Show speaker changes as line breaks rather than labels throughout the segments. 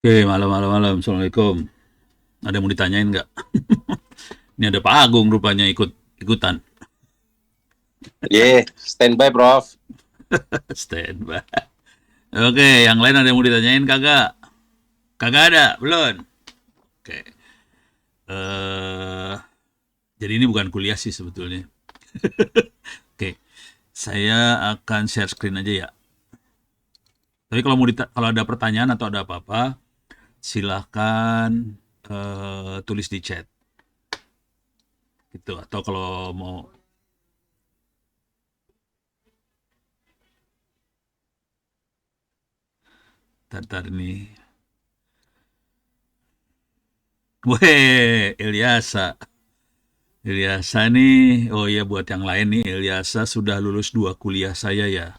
Oke, malam. Assalamualaikum. Ada yang mau ditanyain nggak? Ini ada Pak Agung rupanya ikutan.
Ye, standby, Prof.
Standby. Oke, yang lain ada yang mau ditanyain kagak? Kagak ada, belum? Oke. eh jadi ini bukan kuliah sih sebetulnya. Oke, saya akan share screen aja ya. Tapi kalau ada pertanyaan atau ada apa-apa, silahkan tulis di chat gitu. Atau kalau mau tar nih. Weh, Ilyasa nih, oh iya buat yang lain nih, Ilyasa sudah lulus 2 kuliah saya ya.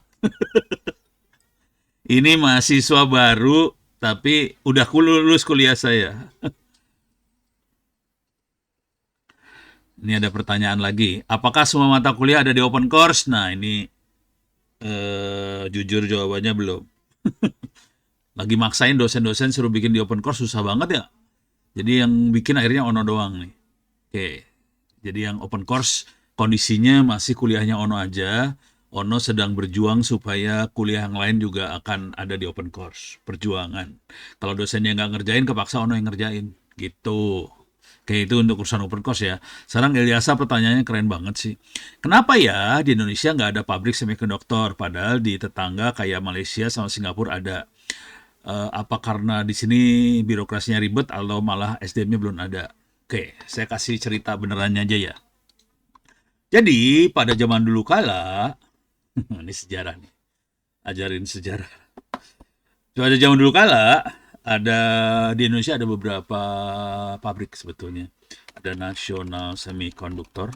Ini mahasiswa baru, tapi udah lulus kuliah saya. Ini ada pertanyaan lagi, apakah semua mata kuliah ada di open course? Nah ini jujur jawabannya belum. Lagi maksain dosen-dosen suruh bikin di open course susah banget ya. Jadi yang bikin akhirnya Ono doang nih. Oke, jadi yang open course kondisinya masih kuliahnya Ono aja. Ono sedang berjuang supaya kuliah yang lain juga akan ada di open course. Perjuangan. Kalau dosennya nggak ngerjain, kepaksa Ono yang ngerjain. Gitu. Kayak itu untuk urusan open course ya. Sekarang Ilyasa pertanyaannya keren banget sih. Kenapa ya di Indonesia nggak ada pabrik semikonduktor, padahal di tetangga kayak Malaysia sama Singapura ada? Apa karena di sini birokrasinya ribet atau malah SDM-nya belum ada? Oke, saya kasih cerita benerannya aja ya. Jadi pada zaman dulu kala, ini sejarah nih, ajarin sejarah. Pada zaman dulu kala, ada di Indonesia ada beberapa pabrik sebetulnya. Ada National Semikonduktor,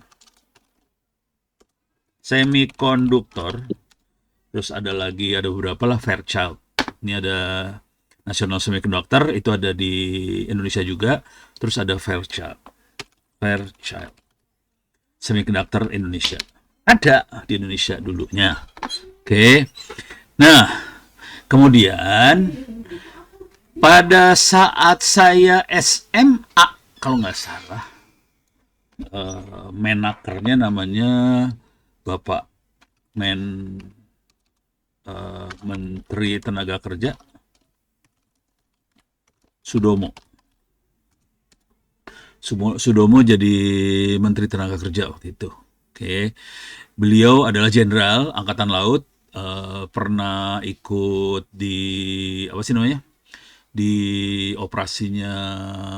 terus ada beberapa lah Fairchild. Ini ada National Semiconductor, itu ada di Indonesia juga. Terus ada Fairchild Semiconductor Indonesia. Ada di Indonesia dulunya. Oke. Nah, kemudian pada saat saya SMA, kalau nggak salah, menakernya namanya Bapak Men Menteri Tenaga Kerja Sudomo. Sudomo jadi Menteri Tenaga Kerja waktu itu. Oke, beliau adalah Jenderal Angkatan Laut, pernah ikut di apa sih namanya, di operasinya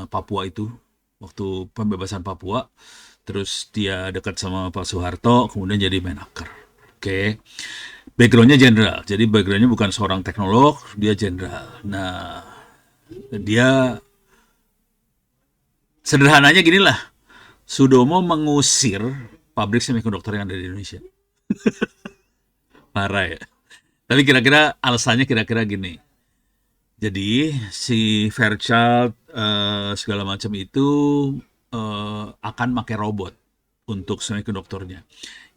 Papua itu, waktu pembebasan Papua. Terus dia dekat sama Pak Soeharto, kemudian jadi Menaker. Oke, backgroundnya jenderal, jadi backgroundnya bukan seorang teknolog, dia jenderal. Nah, dia sederhananya gini lah, Sudomo mengusir pabrik semikonduktor yang ada di Indonesia. Parah ya. Tapi kira-kira alasannya kira-kira gini. Jadi si Fairchild segala macam itu akan pakai robot untuk semikonduktornya.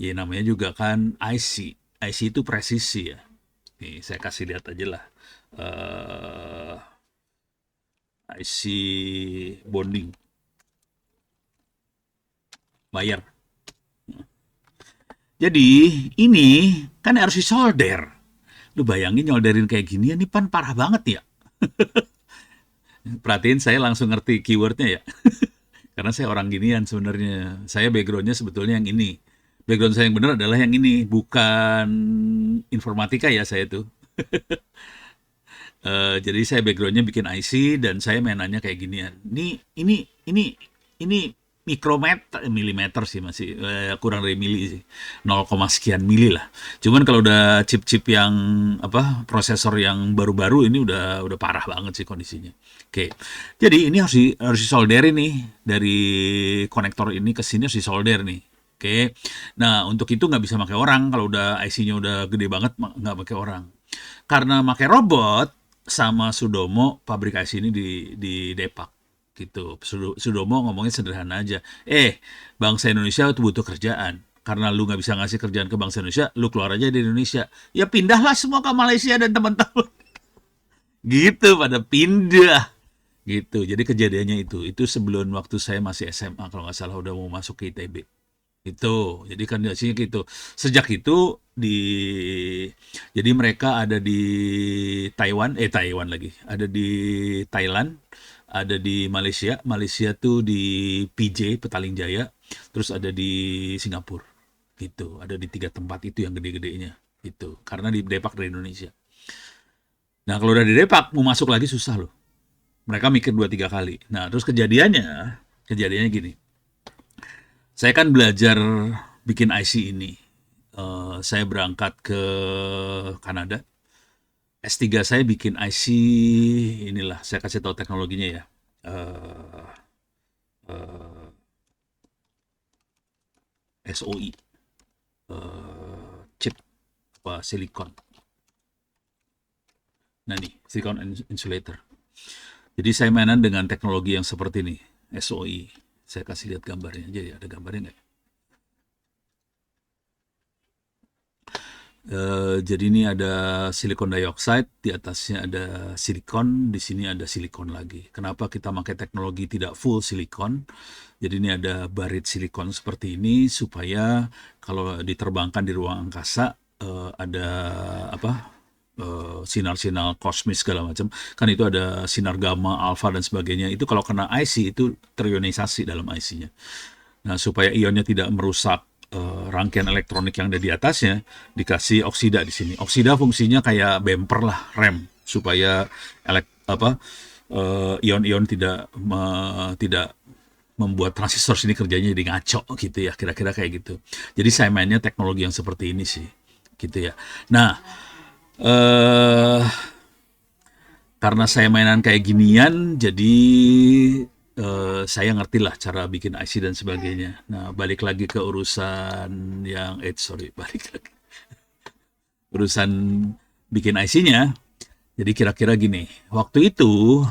Ya namanya juga kan IC. IC itu presisi ya. Nih saya kasih lihat aja lah. Eh, IC bonding, bayar. Jadi ini kan harus disolder. Lu bayangin nyolderin kayak gini, ini pan parah banget ya. Perhatiin saya langsung ngerti keywordnya ya. Karena saya orang ginian sebenarnya. Saya backgroundnya sebetulnya yang ini. Background saya yang benar adalah yang ini, bukan informatika ya saya tuh. Jadi saya backgroundnya bikin IC dan saya mainannya kayak ginian. Ini mikrometer, milimeter sih masih kurang dari mili sih, 0, sekian mili lah. Cuman kalau udah chip-chip yang apa prosesor yang baru-baru ini udah parah banget sih kondisinya. Oke, jadi ini harus disolderin nih dari konektor ini ke sini harus disolder nih. Oke, nah untuk itu nggak bisa pakai orang kalau udah IC-nya udah gede banget nggak pakai orang. Karena pakai robot sama Sudomo pabrik IC ini di Depak gitu. Sudomo ngomongnya sederhana aja. Bangsa Indonesia itu butuh kerjaan. Karena lu nggak bisa ngasih kerjaan ke bangsa Indonesia, lu keluar aja dari Indonesia. Ya pindahlah semua ke Malaysia dan teman-teman. Gitu, pada pindah. Gitu. Jadi kejadiannya itu sebelum waktu saya masih SMA kalau nggak salah udah mau masuk ke ITB. Itu. Jadi kondisinya gitu. Sejak itu jadi mereka ada di Taiwan lagi. Ada di Thailand, ada di Malaysia. Malaysia tuh di PJ, Petaling Jaya. Terus ada di Singapura. Gitu. Ada di 3 tempat itu yang gede-gedenya. Itu. Karena di Depak dari Indonesia. Nah, kalau udah di Depak mau masuk lagi susah loh. Mereka mikir 2 3 kali. Nah, terus kejadiannya gini. Saya kan belajar bikin IC ini. Saya berangkat ke Kanada. S3 saya bikin IC inilah. Saya kasih tahu teknologinya ya. Eh, eh, SOI, chip apa silikon. Nah nih, silicon insulator. Jadi saya mainan dengan teknologi yang seperti ini, SOI. Saya kasih lihat gambarnya. Jadi ada gambarnya nggak? Jadi ini ada silikon dioxide, di atasnya ada silikon, di sini ada silikon lagi. Kenapa kita pakai teknologi tidak full silikon? Jadi ini ada barit silikon seperti ini supaya kalau diterbangkan di ruang angkasa ada apa? Sinar-sinar kosmis segala macam. Kan itu ada sinar gamma, alfa dan sebagainya. Itu kalau kena IC itu terionisasi dalam IC-nya. Nah, supaya ionnya tidak merusak rangkaian elektronik yang ada di atasnya, dikasih oksida di sini. Oksida fungsinya kayak bumper lah, rem, supaya ion-ion tidak membuat transistor sini kerjanya jadi ngaco gitu ya, kira-kira kayak gitu. Jadi saya mainnya teknologi yang seperti ini sih, gitu ya. Nah, eh karena saya mainan kayak ginian, jadi saya ngerti lah cara bikin IC dan sebagainya. Nah, balik lagi ke urusan yang, sorry, balik lagi. Urusan bikin IC-nya, jadi kira-kira gini, waktu itu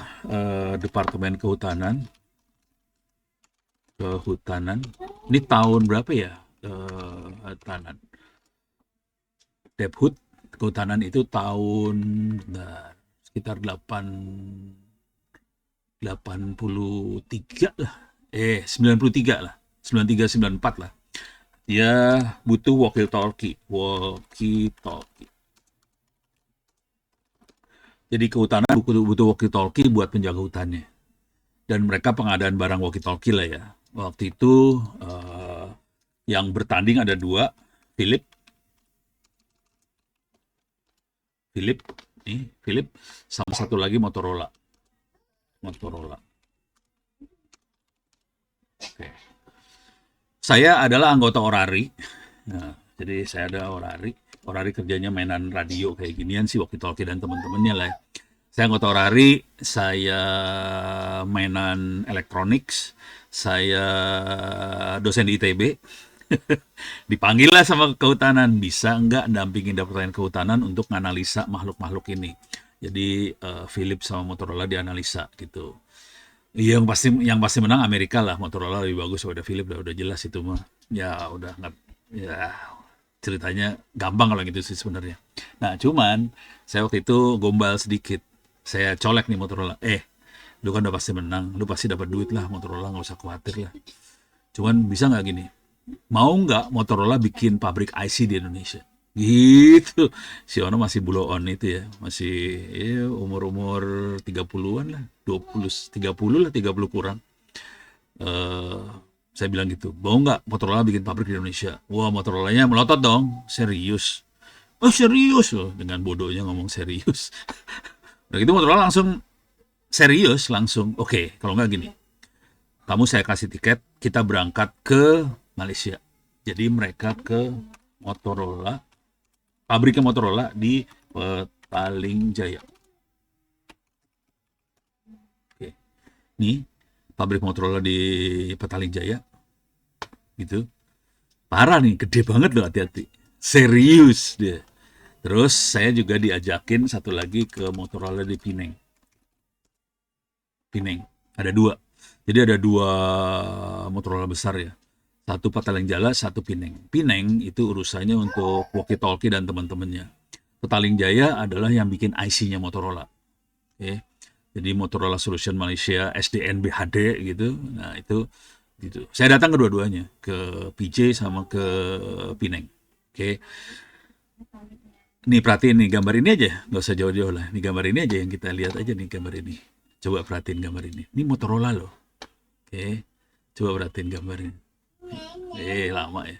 Departemen Kehutanan, ini tahun berapa ya? Kehutanan. Debhut Kehutanan itu tahun sekitar 83 lah. 93 lah. 93 94 lah. Dia butuh walkie talkie. Jadi kehutanan butuh walkie talkie buat penjaga hutannya. Dan mereka pengadaan barang walkie talkie lah ya. Waktu itu yang bertanding ada 2, Philip, Philip sama satu lagi Motorola. Oke. Saya adalah anggota Orari. Nah, jadi saya ada Orari. Orari kerjanya mainan radio kayak ginian sih, walkie talkie dan teman-temannya lah. Saya anggota Orari, saya mainan electronics, saya dosen di ITB. Dipanggil lah sama kehutanan, bisa nggak dampingin Departemen Kehutanan untuk menganalisa makhluk-makhluk ini. Jadi Philips sama Motorola dianalisa gitu. Yang pasti menang Amerika lah, Motorola lebih bagus daripada Philips, udah jelas itu mah. Ya udah nggak, ya ceritanya gampang kalau gitu sih sebenarnya. Nah cuman saya waktu itu gombal sedikit. Saya colek nih Motorola. Lu kan udah pasti menang, lu pasti dapat duit lah Motorola, nggak usah khawatir lah. Cuman bisa nggak gini? Mau nggak Motorola bikin pabrik IC di Indonesia? Gitu. Si Ono masih buloon itu ya. Masih ya, umur-umur 30-an lah. 20, 30 lah, 30 kurang. Eh saya bilang gitu. Mau nggak Motorola bikin pabrik di Indonesia? Wah, Motorolanya melotot dong. Serius. Oh, serius loh. Dengan bodohnya ngomong serius. Udah gitu Motorola langsung serius. Langsung, oke, kalau nggak gini. Kamu saya kasih tiket, kita berangkat ke Malaysia. Jadi mereka ke Motorola, pabriknya Motorola di Petaling Jaya. Oke. Nih, pabrik Motorola di Petaling Jaya. Gitu. Parah nih, gede banget loh, hati-hati. Serius dia. Terus saya juga diajakin satu lagi ke Motorola di Pineng. Ada 2. Jadi ada 2 Motorola besar ya. Satu Petaling Jaya, satu Pineng. Pineng itu urusannya untuk walkie talkie dan teman-temannya. Petaling Jaya adalah yang bikin IC-nya Motorola. Oke. Jadi Motorola Solution Malaysia SDNBHD gitu. Nah, itu gitu. Saya datang ke dua-duanya, ke PJ sama ke Pineng. Oke. Nih perhatiin nih gambar ini aja, nggak usah jauh-jauh lah. Nih gambar ini aja yang kita lihat aja nih gambar ini. Coba perhatiin gambar ini. Ini Motorola loh. Oke. Coba perhatiin gambarnya. Lama ya.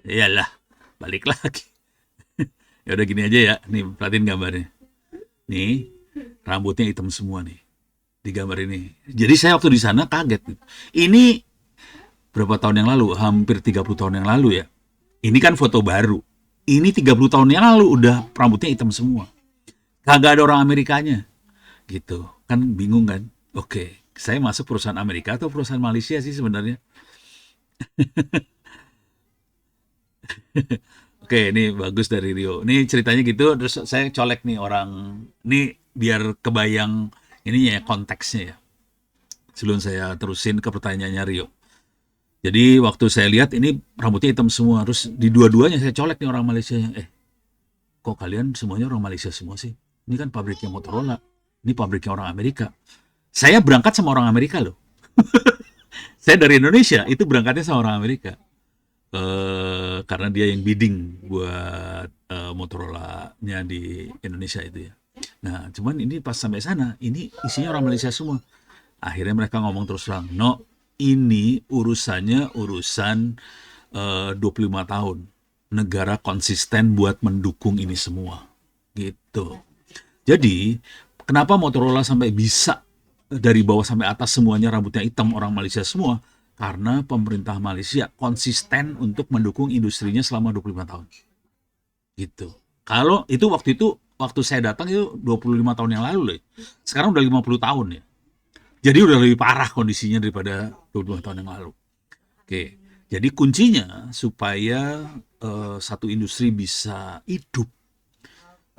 Iyalah, balik lagi. Ya udah gini aja ya. Nih perhatiin gambarnya. Nih rambutnya hitam semua nih di gambar ini. Jadi saya waktu di sana kaget. Ini berapa tahun yang lalu? Hampir 30 tahun yang lalu ya. Ini kan foto baru. Ini 30 tahun yang lalu udah rambutnya hitam semua. Kagak ada orang Amerikanya. Gitu. Kan bingung kan? Oke, saya masuk perusahaan Amerika atau perusahaan Malaysia sih sebenarnya. Oke, ini bagus dari Rio. Ini ceritanya gitu, terus saya colek nih orang. Ini biar kebayang ininya ya, konteksnya ya. Sebelum saya terusin ke pertanyaannya Rio. Jadi waktu saya lihat ini rambutnya hitam semua, terus di dua-duanya saya colek nih orang Malaysia. Kok kalian semuanya orang Malaysia semua sih? Ini kan pabriknya Motorola, ini pabriknya orang Amerika. Saya berangkat sama orang Amerika loh. Saya dari Indonesia, itu berangkatnya sama orang Amerika. Karena dia yang bidding buat Motorola-nya di Indonesia itu ya. Nah, cuman ini pas sampai sana, ini isinya orang Malaysia semua. Akhirnya mereka ngomong terus terang, no, ini urusannya urusan 25 tahun. Negara konsisten buat mendukung ini semua. Gitu. Jadi, kenapa Motorola sampai bisa dari bawah sampai atas semuanya rambutnya hitam orang Malaysia semua? Karena pemerintah Malaysia konsisten untuk mendukung industrinya selama 25 tahun. Gitu. Kalau itu waktu saya datang itu 25 tahun yang lalu loh. Sekarang udah 50 tahun ya. Jadi udah lebih parah kondisinya daripada 25 tahun yang lalu. Oke. Jadi kuncinya supaya satu industri bisa hidup,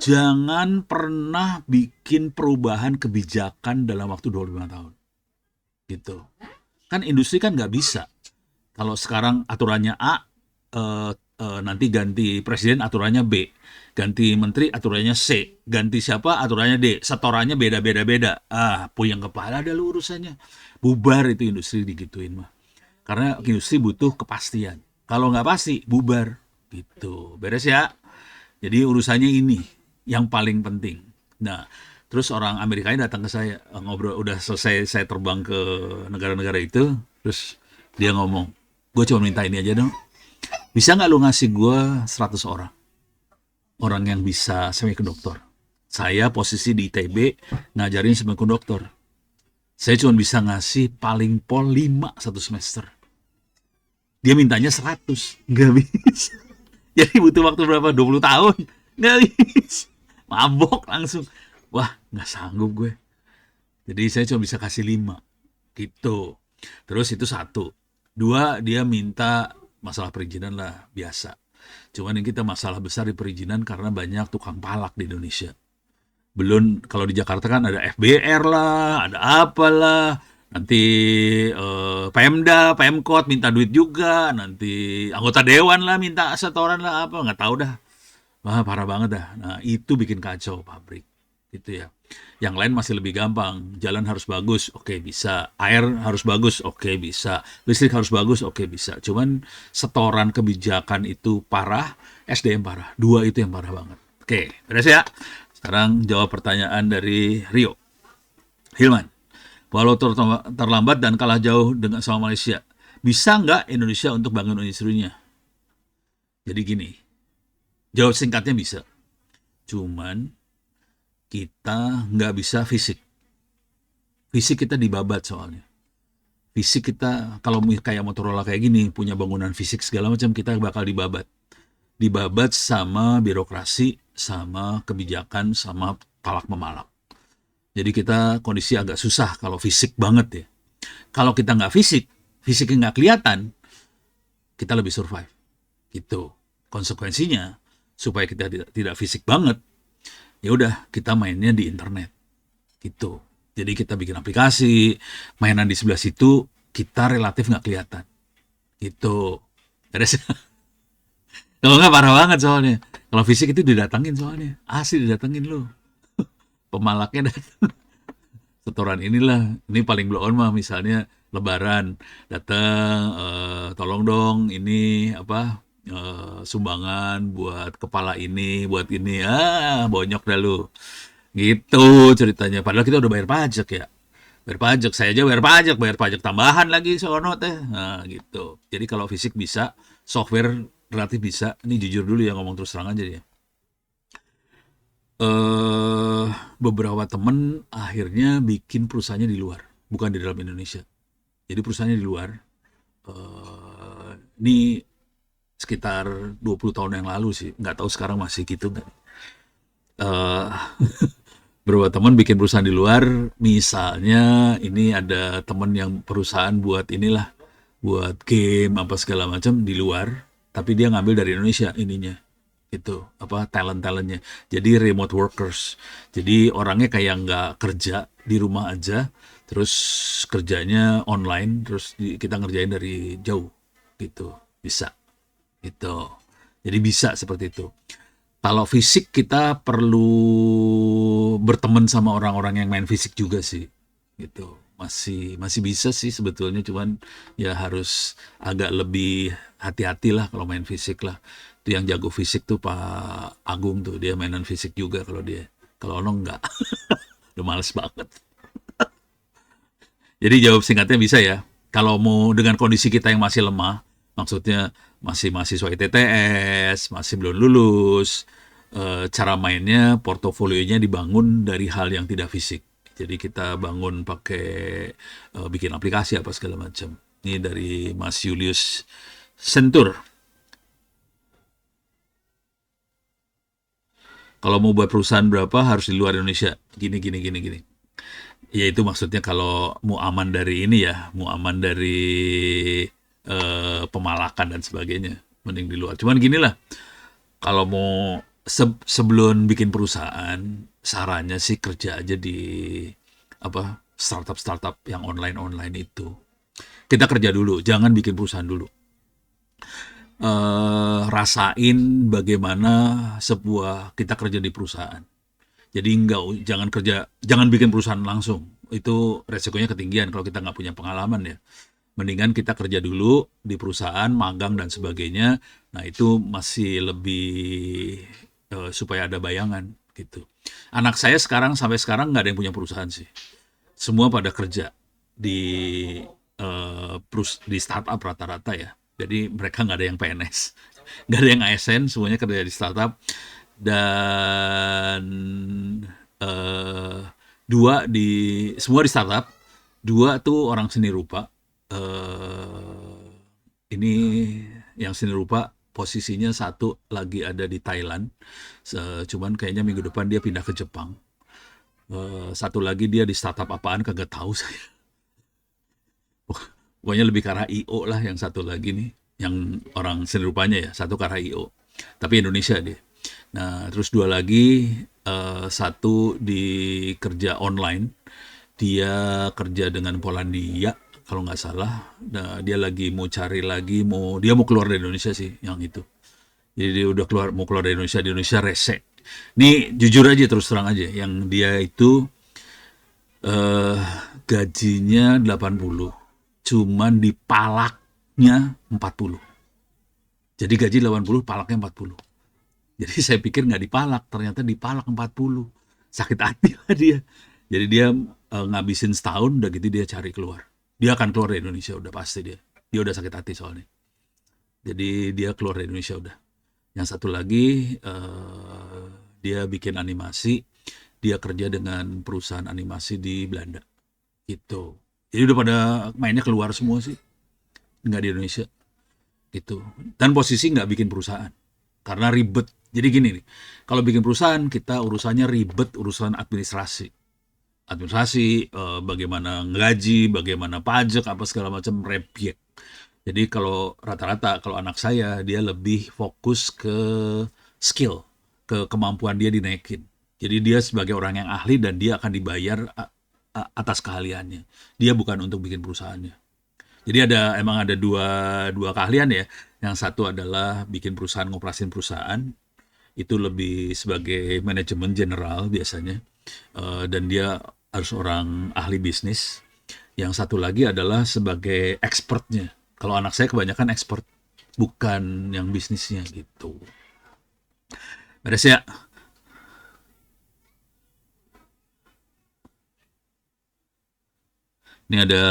jangan pernah bikin perubahan kebijakan dalam waktu 25 tahun. Gitu. Kan industri kan nggak bisa. Kalau sekarang aturannya A, nanti ganti presiden aturannya B, ganti menteri aturannya C, ganti siapa aturannya D, setorannya beda-beda-beda. Puyeng kepala ada lu urusannya. Bubar itu industri digituin mah. Karena industri butuh kepastian. Kalau nggak pasti, bubar. Gitu. Beres ya? Jadi urusannya ini yang paling penting. Nah, terus orang Amerikanya datang ke saya, ngobrol, udah selesai saya terbang ke negara-negara itu, terus dia ngomong, gue cuma minta ini aja dong, bisa nggak lu ngasih gue 100 orang? Orang yang bisa semikonduktor. Saya posisi di ITB, ngajarin semikonduktor. Saya cuma bisa ngasih paling pol 5 satu semester. Dia mintanya 100, nggak bisa. Jadi butuh waktu berapa? 20 tahun? Nggak bisa. Mabok langsung. Wah, nggak sanggup gue. Jadi saya cuma bisa kasih 5. Gitu. Terus itu satu. Dua, dia minta masalah perizinan lah, biasa. Cuman yang kita masalah besar di perizinan karena banyak tukang palak di Indonesia. Belum, kalau di Jakarta kan ada FBR lah, ada apalah. Nanti Pemda, Pemkot minta duit juga. Nanti anggota dewan lah minta setoran lah apa. Nggak tahu dah. Wah, parah banget dah. Nah, itu bikin kacau pabrik. Gitu ya. Yang lain masih lebih gampang. Jalan harus bagus, oke bisa. Air harus bagus, oke bisa. Listrik harus bagus, oke bisa. Cuman setoran kebijakan itu parah, SDM parah. Dua itu yang parah banget. Oke, beres ya. Sekarang jawab pertanyaan dari Rio. Hilman, walau terlambat dan kalah jauh dengan sama Malaysia, bisa nggak Indonesia untuk bangun industrinya? Jadi gini, jawab singkatnya bisa. Cuman kita nggak bisa fisik. Fisik kita dibabat soalnya. Fisik kita, kalau kayak Motorola kayak gini, punya bangunan fisik segala macam, kita bakal dibabat. Dibabat sama birokrasi, sama kebijakan, sama talak memalak. Jadi kita kondisi agak susah kalau fisik banget ya. Kalau kita nggak fisik, fisiknya nggak kelihatan, kita lebih survive. Gitu. Konsekuensinya, supaya kita tidak fisik banget, ya udah kita mainnya di internet gitu. Jadi kita bikin aplikasi, mainan di sebelah situ, kita relatif nggak kelihatan gitu. Kalau nggak parah banget soalnya. Kalau fisik itu didatengin soalnya, asli didatengin lu. Pemalaknya setoran inilah, ini paling blow on mah misalnya Lebaran datang, tolong dong ini apa sumbangan buat kepala ini, buat ini, bonyok dah lu, gitu ceritanya. Padahal kita udah bayar pajak ya, bayar pajak, saya aja bayar pajak tambahan lagi sono teh, nah gitu. Jadi kalau fisik bisa, software relatif bisa. Ini jujur dulu ya, ngomong terus terang aja ya. eh Beberapa temen akhirnya bikin perusahaannya di luar, bukan di dalam Indonesia. Jadi perusahaannya di luar. Ini sekitar 20 tahun yang lalu sih, nggak tahu sekarang masih gitu nggak. Eh Beberapa teman bikin perusahaan di luar, misalnya ini ada temen yang perusahaan buat inilah, buat game apa segala macam di luar, tapi dia ngambil dari Indonesia ininya, itu apa talent-talentnya. Jadi remote workers. Jadi orangnya kayak nggak kerja di rumah aja, terus kerjanya online, terus kita ngerjain dari jauh, gitu. Bisa, gitu. Jadi bisa seperti itu. Kalau fisik kita perlu berteman sama orang-orang yang main fisik juga sih, gitu. Masih masih bisa sih sebetulnya, cuman ya harus agak lebih hati-hati lah kalau main fisik lah. Itu yang jago fisik tuh Pak Agung tuh, dia mainan fisik juga kalau dia. Kalau Ono enggak, udah males banget. Jadi jawab singkatnya bisa ya. Kalau mau dengan kondisi kita yang masih lemah, maksudnya masih mahasiswa ITTS, masih belum lulus, cara mainnya, portofolionya dibangun dari hal yang tidak fisik. Jadi kita bangun pakai bikin aplikasi apa segala macam. Ini dari Mas Julius Sentur. Kalau mau buat perusahaan berapa harus di luar Indonesia. Gini, gini, gini, gini. Ya itu maksudnya kalau mau aman dari ini ya, mau aman dari pemalakan dan sebagainya, mending di luar. Cuman gini lah, kalau mau sebelum bikin perusahaan, sarannya sih kerja aja di apa startup-startup yang online-online itu. Kita kerja dulu, jangan bikin perusahaan dulu. Rasain bagaimana sebuah kita kerja di perusahaan. Jadi jangan bikin perusahaan langsung. Itu resikonya ketinggian kalau kita nggak punya pengalaman ya. Mendingan kita kerja dulu di perusahaan, magang dan sebagainya. Nah itu masih lebih supaya ada bayangan gitu. Anak saya sampai sekarang nggak ada yang punya perusahaan sih. Semua pada kerja di di startup rata-rata ya. Jadi mereka nggak ada yang PNS, nggak ada yang ASN, semuanya kerja di startup. Dan eh, semua di startup, dua tuh orang seni rupa. Ini yang seni rupa posisinya satu lagi ada di Thailand, cuman kayaknya minggu depan dia pindah ke Jepang. Satu lagi dia di startup apaan kagak tahu saya. Pokoknya lebih ke arah IO lah yang satu lagi nih, yang orang seni rupanya ya, satu ke arah IO. Tapi Indonesia dia. Nah, terus dua lagi, satu di kerja online, dia kerja dengan Polandia kalau nggak salah. Nah, dia lagi mau cari lagi, dia mau keluar dari Indonesia sih, yang itu. Jadi dia udah mau keluar dari Indonesia, di Indonesia rese. Ini jujur aja terus terang aja, yang dia itu eh gajinya 80, cuman dipalaknya 40. Jadi gaji 80, palaknya 40. Jadi saya pikir nggak dipalak, ternyata dipalak 40. Sakit hati lah dia. Jadi dia ngabisin setahun, udah gitu dia cari keluar. Dia akan keluar dari Indonesia, udah pasti dia. Dia udah sakit hati soalnya. Jadi dia keluar dari Indonesia udah. Yang satu lagi, dia bikin animasi, dia kerja dengan perusahaan animasi di Belanda. Gitu. Jadi udah pada mainnya keluar semua sih, nggak di Indonesia. Gitu. Dan posisi nggak bikin perusahaan. Karena ribet. Jadi gini nih, kalau bikin perusahaan kita urusannya ribet, urusan administrasi. Administrasi, bagaimana gaji, bagaimana pajak, apa segala macam rebyek. Jadi kalau rata-rata, kalau anak saya, dia lebih fokus ke skill, ke kemampuan dia dinaikin. Jadi dia sebagai orang yang ahli dan dia akan dibayar atas keahliannya. Dia bukan untuk bikin perusahaannya. Jadi emang ada dua keahlian ya. Yang satu adalah bikin perusahaan, ngoperasin perusahaan. itu lebih sebagai manajemen general biasanya. Dan dia harus orang ahli bisnis. Yang satu lagi adalah sebagai expertnya. Kalau anak saya kebanyakan expert, bukan yang bisnisnya gitu. Beres ya? Ini ada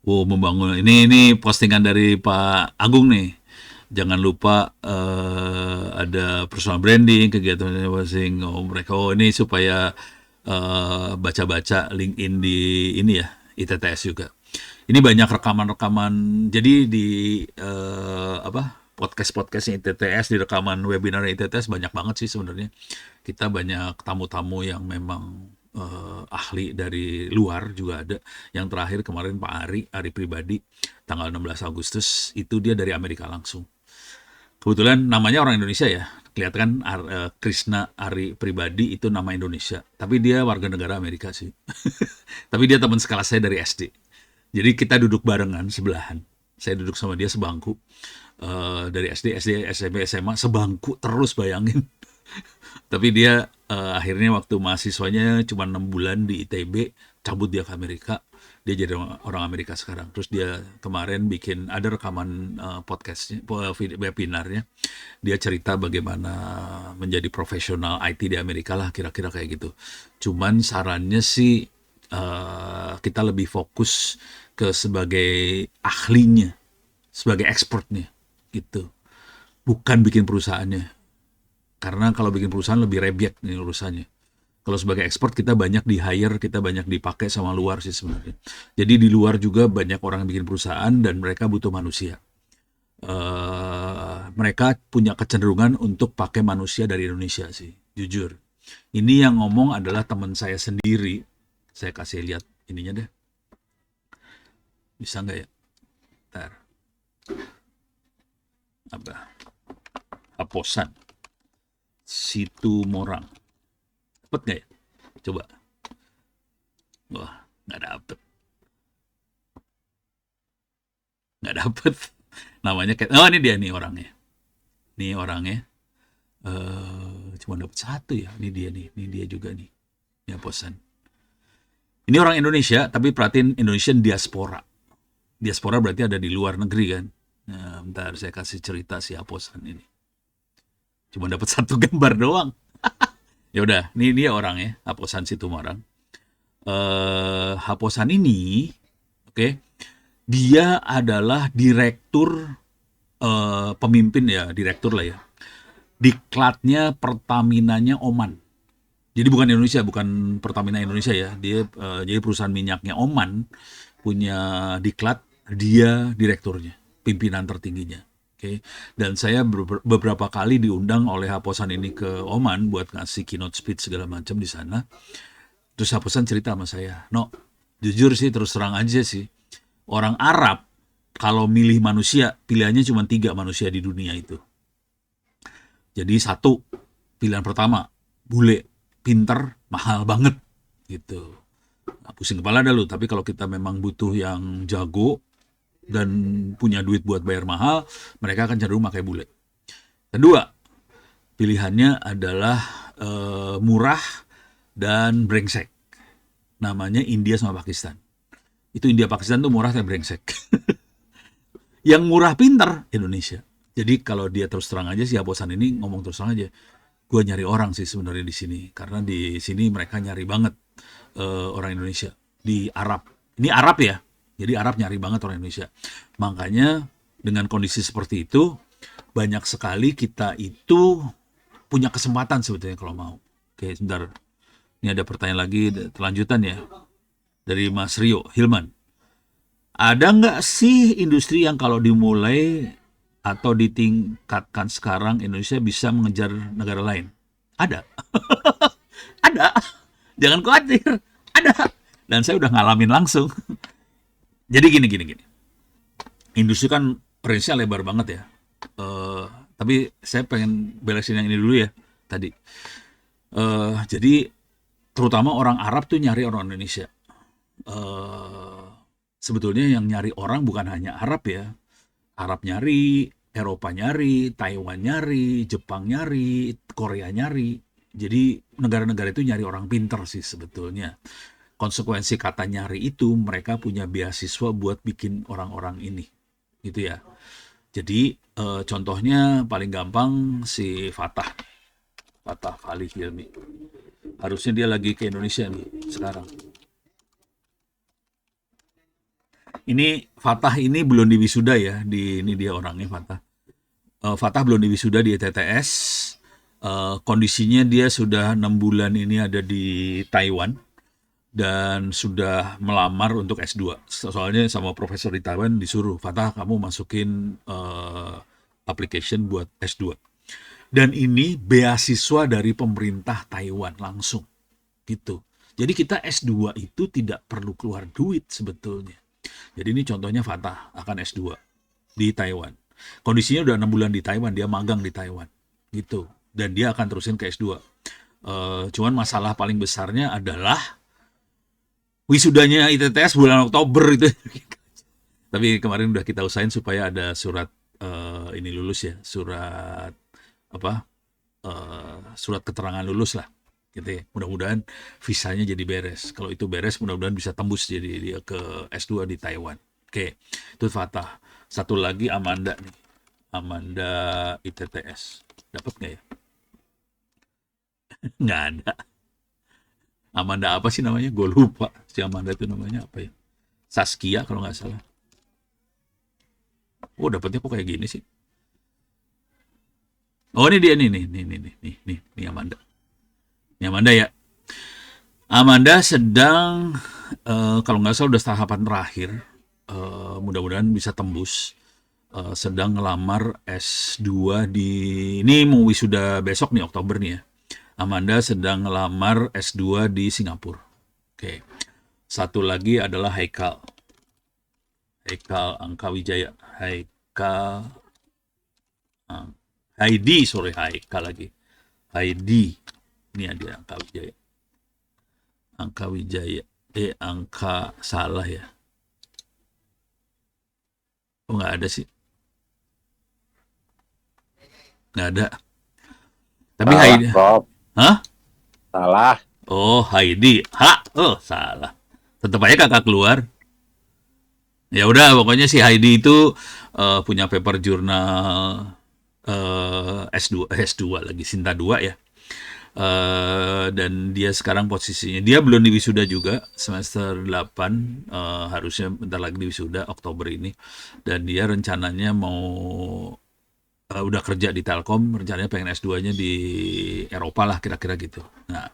membangun. Ini postingan dari Pak Agung nih. Jangan lupa ada personal branding, kegiatan masing-masing. Mereka ini supaya baca-baca LinkedIn di ini ya, ITTS juga. Ini banyak rekaman-rekaman. Jadi di podcast-podcastnya ITTS, di rekaman webinar ITTS banyak banget sih sebenarnya. Kita banyak tamu-tamu yang memang ahli dari luar juga ada. Yang terakhir kemarin Pak Ari Pribadi, tanggal 16 Agustus, itu dia dari Amerika langsung. Kebetulan namanya orang Indonesia ya. Kelihatan kan Krishna Ari Pribadi itu nama Indonesia. Tapi dia warga negara Amerika sih. Tapi dia teman sekelas saya dari SD. Jadi kita duduk barengan sebelahan. Saya duduk sama dia sebangku. Dari SD, SMP, SMA sebangku terus, bayangin. Tapi dia akhirnya waktu mahasiswanya cuma 6 bulan di ITB, cabut dia ke Amerika. Dia jadi orang Amerika sekarang. Terus dia kemarin bikin ada rekaman podcastnya, webinarnya. Dia cerita bagaimana menjadi profesional IT di Amerika lah, kira-kira kayak gitu. Cuman sarannya sih kita lebih fokus ke sebagai ahlinya, sebagai expertnya gitu. Bukan bikin perusahaannya. Karena kalau bikin perusahaan lebih rebek nih urusannya. Kalau sebagai ekspor kita banyak di hire, kita banyak dipakai sama luar sih sebenarnya. Jadi di luar juga banyak orang yang bikin perusahaan dan mereka butuh manusia. Mereka punya kecenderungan untuk pakai manusia dari Indonesia sih, jujur. Ini yang ngomong adalah teman saya sendiri. Saya kasih lihat ininya deh. Bisa nggak ya? Ntar. Apa? Aposan. Situmorang. Dapet nggak ya? Coba. Wah, nggak dapet. Nggak dapet. Namanya kayak, oh ini dia nih orangnya. Nih orangnya. Cuma dapet satu ya. Ini dia nih. Ini dia juga nih. Ini Aposan. Ini orang Indonesia, tapi perhatiin Indonesian diaspora. Diaspora berarti ada di luar negeri kan. Nah, bentar saya kasih cerita si Aposan ini. Cuma dapat satu gambar doang. Ya udah, ini dia orangnya, Aposan Situmorang. Aposan ini, oke, dia adalah direktur pemimpin ya, direktur lah ya. Diklatnya Pertaminanya Oman. Jadi bukan Indonesia, bukan Pertamina Indonesia ya. Dia jadi perusahaan minyaknya Oman punya diklat, dia direkturnya, pimpinan tertingginya. Oke. Dan saya beberapa kali diundang oleh Aposan ini ke Oman buat ngasih keynote speech segala macam di sana. Terus Aposan cerita sama saya, "No, jujur sih terus terang aja sih, orang Arab kalau milih manusia pilihannya cuma 3 manusia di dunia itu. Jadi satu, pilihan pertama, bule, pinter, mahal banget gitu. Nah, pusing kepala dah lu, tapi kalau kita memang butuh yang jago dan punya duit buat bayar mahal, mereka akan cenderung pakai bule. Kedua, pilihannya adalah murah dan brengsek. Namanya India sama Pakistan. Itu India Pakistan tuh murah dan brengsek. Yang murah pinter Indonesia. Jadi kalau dia terus terang aja si Aposan ini ngomong terus terang aja, gue nyari orang sih sebenarnya di sini karena di sini mereka nyari banget orang Indonesia di Arab. Ini Arab ya, jadi Arab nyari banget orang Indonesia. Makanya dengan kondisi seperti itu banyak sekali kita itu punya kesempatan sebetulnya kalau mau. Oke, sebentar. Ini ada pertanyaan lagi lanjutan ya dari Mas Rio Hilman. Ada nggak sih industri yang kalau dimulai atau ditingkatkan sekarang Indonesia bisa mengejar negara lain? Ada. Ada. Jangan khawatir. Ada. Dan saya udah ngalamin langsung. Jadi gini. Industri kan range-nya lebar banget ya. Tapi saya pengen beresin yang ini dulu ya tadi. Jadi terutama orang Arab tuh nyari orang Indonesia. Sebetulnya yang nyari orang bukan hanya Arab ya. Arab nyari, Eropa nyari, Taiwan nyari, Jepang nyari, Korea nyari. Jadi negara-negara itu nyari orang pinter sih sebetulnya. Konsekuensi kata nyari itu mereka punya beasiswa buat bikin orang-orang ini, gitu ya. Jadi contohnya paling gampang si Fatah Ali Hilmi. Harusnya dia lagi ke Indonesia nih sekarang. Ini Fatah ini belum diwisuda ya, ini dia orangnya Fatah. Fatah belum diwisuda di TTS. Kondisinya dia sudah 6 bulan ini ada di Taiwan dan sudah melamar untuk S2. Soalnya sama profesor di Taiwan disuruh, Fatah kamu masukin application buat S2. Dan ini beasiswa dari pemerintah Taiwan langsung gitu. Jadi kita S2 itu tidak perlu keluar duit sebetulnya. Jadi ini contohnya Fatah akan S2 di Taiwan. Kondisinya udah 6 bulan di Taiwan, dia magang di Taiwan gitu. Dan dia akan terusin ke S2. Cuman masalah paling besarnya adalah wisudanya ITTS bulan Oktober itu. Tapi kemarin udah kita usahain supaya ada surat ini lulus ya, surat apa? Surat keterangan lulus lah. Gitu ya. Mudah-mudahan visanya jadi beres. Kalau itu beres, mudah-mudahan bisa tembus jadi dia ke S2 di Taiwan. Oke, itu Fatah. Satu lagi Amanda nih. Amanda ITTS. Dapat nggak ya? Nggak ada. Amanda apa sih namanya? Gue lupa. Si Amanda itu namanya apa ya? Saskia kalau nggak salah. Oh, dapetnya kok kayak gini sih? Oh, ini dia nih Amanda. Ini Amanda ya. Amanda sedang kalau nggak salah udah tahapan terakhir. Mudah-mudahan bisa tembus. Sedang ngelamar S2 di ini mau wisuda besok nih Oktober nih ya. Amanda sedang ngelamar S2 di Singapura. Oke. Satu lagi adalah Haikal Angkawijaya. Heidi, sorry Haikal lagi. Heidi. Ini ada Angkawijaya. Angka salah ya. Oh nggak ada sih. Nggak ada. Tapi
Salah,
Heidi.
Prof.
Hah?
Salah.
Oh, Heidi. Oh, salah. Tetap aja kakak keluar. Ya udah, pokoknya si Heidi itu punya paper jurnal S2 lagi Sinta 2 ya. Dan dia sekarang posisinya dia belum di wisuda juga semester 8 harusnya bentar lagi di wisuda Oktober ini dan dia rencananya mau udah kerja di Telkom rencananya pengen S2-nya di Eropa lah kira-kira gitu. Nah,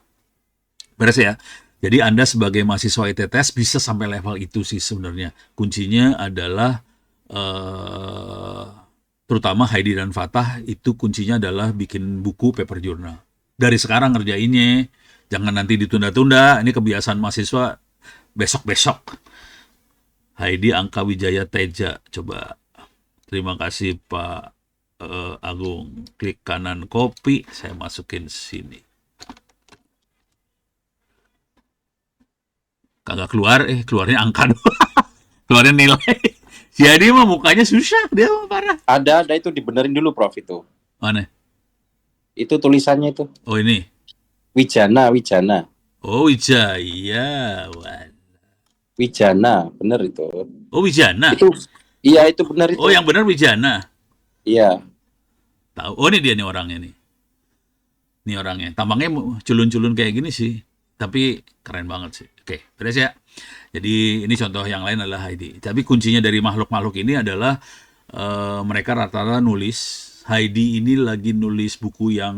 beres ya. Jadi Anda sebagai mahasiswa ITTS bisa sampai level itu sih sebenarnya. Kuncinya adalah eh, terutama Heidi dan Fatah itu kuncinya adalah bikin buku paper journal. Dari sekarang ngerjainnya, jangan nanti ditunda-tunda. Ini kebiasaan mahasiswa besok-besok. Heidi Angka Wijaya Teja, coba. Terima kasih Pak Agung. Klik kanan copy, saya masukin sini. Kagak keluar, keluarnya angka doang. Keluarnya nilai. Jadi mah mukanya susah, dia mah parah.
Ada itu dibenerin dulu, Prof, itu.
Mana?
Itu tulisannya itu.
Oh ini.
Wijana.
Oh Wijaya.
Wijana, bener itu.
Oh Wijana.
Itu, iya itu bener itu.
Oh yang benar Wijana.
Iya.
Tahu. Oh ini dia nih orangnya nih. Ini orangnya. Tampangnya culun-culun kayak gini sih. Tapi keren banget sih. Oke, beres ya. Jadi ini contoh yang lain adalah Heidi. Tapi kuncinya dari makhluk-makhluk ini adalah mereka rata-rata nulis. Heidi ini lagi nulis buku yang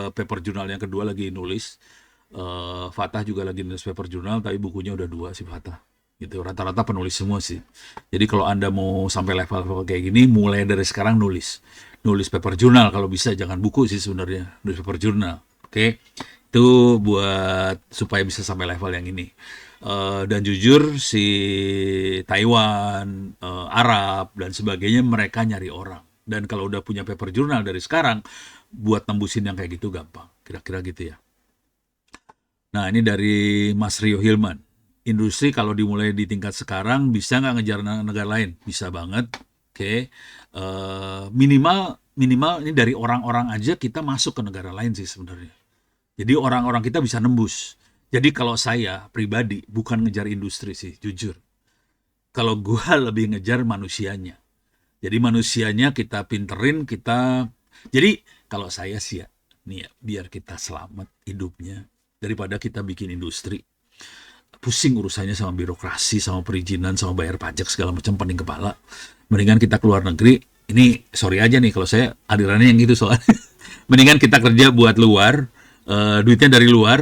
paper jurnal yang kedua lagi nulis. Fatah juga lagi nulis paper jurnal, tapi bukunya udah 2 sih Fatah. Gitu, rata-rata penulis semua sih. Jadi kalau Anda mau sampai level kayak gini, mulai dari sekarang nulis. Nulis paper jurnal kalau bisa, jangan buku sih sebenarnya. Nulis paper jurnal. Oke. Itu buat supaya bisa sampai level yang ini. Dan jujur si Taiwan, Arab dan sebagainya mereka nyari orang. Dan kalau udah punya paper jurnal dari sekarang, buat nembusin yang kayak gitu gampang. Kira-kira gitu ya. Nah ini dari Mas Rio Hilman. Industri kalau dimulai di tingkat sekarang bisa nggak ngejar negara lain? Bisa banget. Oke, minimal minimal ini dari orang-orang aja kita masuk ke negara lain sih sebenarnya. Jadi orang-orang kita bisa nembus. Jadi kalau saya pribadi bukan ngejar industri sih, jujur. Kalau gua lebih ngejar manusianya. Jadi manusianya kita pinterin, kita jadi kalau saya sih ya, nih ya, biar kita selamat hidupnya daripada kita bikin industri. Pusing urusannya sama birokrasi, sama perizinan, sama bayar pajak segala macam pening kepala. Mendingan kita keluar negeri. Ini sorry aja nih kalau saya alirannya yang gitu soalnya. Mendingan kita kerja buat luar, duitnya dari luar,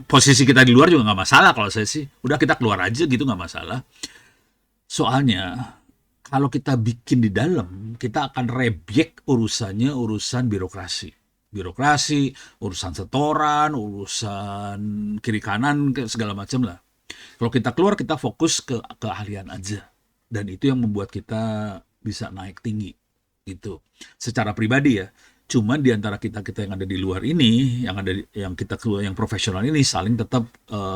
posisi kita di luar juga nggak masalah kalau saya sih. Udah kita keluar aja gitu nggak masalah. Soalnya kalau kita bikin di dalam, kita akan rebek urusannya urusan birokrasi. Birokrasi, urusan setoran, urusan kiri kanan, segala macam lah. Kalau kita keluar, kita fokus ke keahlian aja. Dan itu yang membuat kita bisa naik tinggi. Gitu. Secara pribadi ya. Cuman di antara kita-kita yang ada di luar ini, yang kita keluar yang profesional ini saling tetap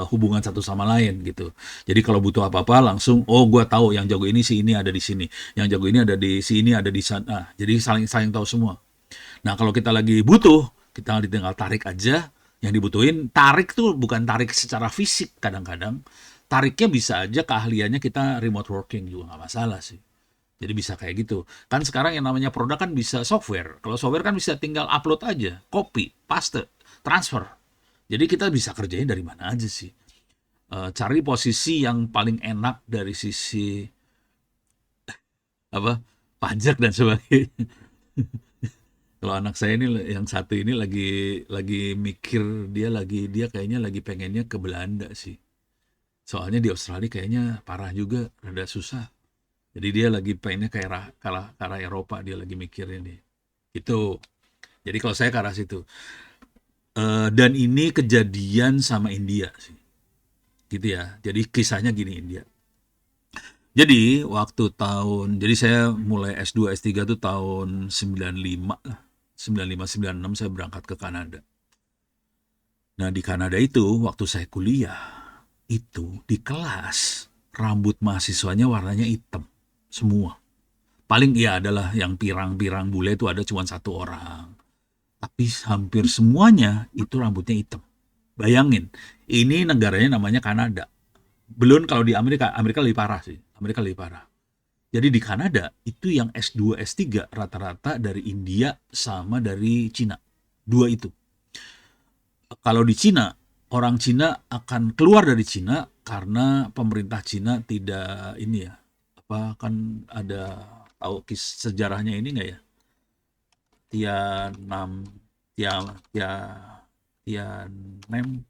hubungan satu sama lain gitu. Jadi kalau butuh apa-apa langsung, oh gue tahu yang jago ini si ini ada di sini, yang jago ini ada di sini ada di sana. Jadi saling saling tahu semua. Nah kalau kita lagi butuh, kita tinggal tarik aja. Yang dibutuhin tarik tuh bukan tarik secara fisik kadang-kadang. Tariknya bisa aja keahliannya kita remote working juga nggak masalah sih. Jadi bisa kayak gitu. Kan sekarang yang namanya produk kan bisa software. Kalau software kan bisa tinggal upload aja, copy, paste, transfer. Jadi kita bisa kerjain dari mana aja sih. Cari posisi yang paling enak dari sisi apa pajak dan sebagainya. Kalau anak saya ini yang satu ini lagi mikir dia kayaknya lagi pengennya ke Belanda sih. Soalnya di Australia kayaknya parah juga, rada susah. Jadi dia lagi pengennya kayak ke arah Eropa dia lagi mikir ini. Itu. Jadi kalau saya ke arah situ. Dan ini kejadian sama India sih. Gitu ya. Jadi kisahnya gini India. Jadi jadi saya mulai S2 S3 tuh tahun 95 lah. 95 96 saya berangkat ke Kanada. Nah, di Kanada itu waktu saya kuliah itu di kelas rambut mahasiswanya warnanya hitam semua. Paling ya adalah yang pirang-pirang bule itu ada cuma satu orang. Tapi hampir semuanya itu rambutnya hitam. Bayangin, ini negaranya namanya Kanada. Belum kalau di Amerika, Amerika lebih parah sih. Amerika lebih parah. Jadi di Kanada itu yang S2, S3 rata-rata dari India sama dari Cina. Dua itu. Kalau di Cina, orang Cina akan keluar dari Cina karena pemerintah Cina tidak ini ya. Apa kan ada tahu sejarahnya ini nggak ya? Tiananmen, Tian, Tiananmen.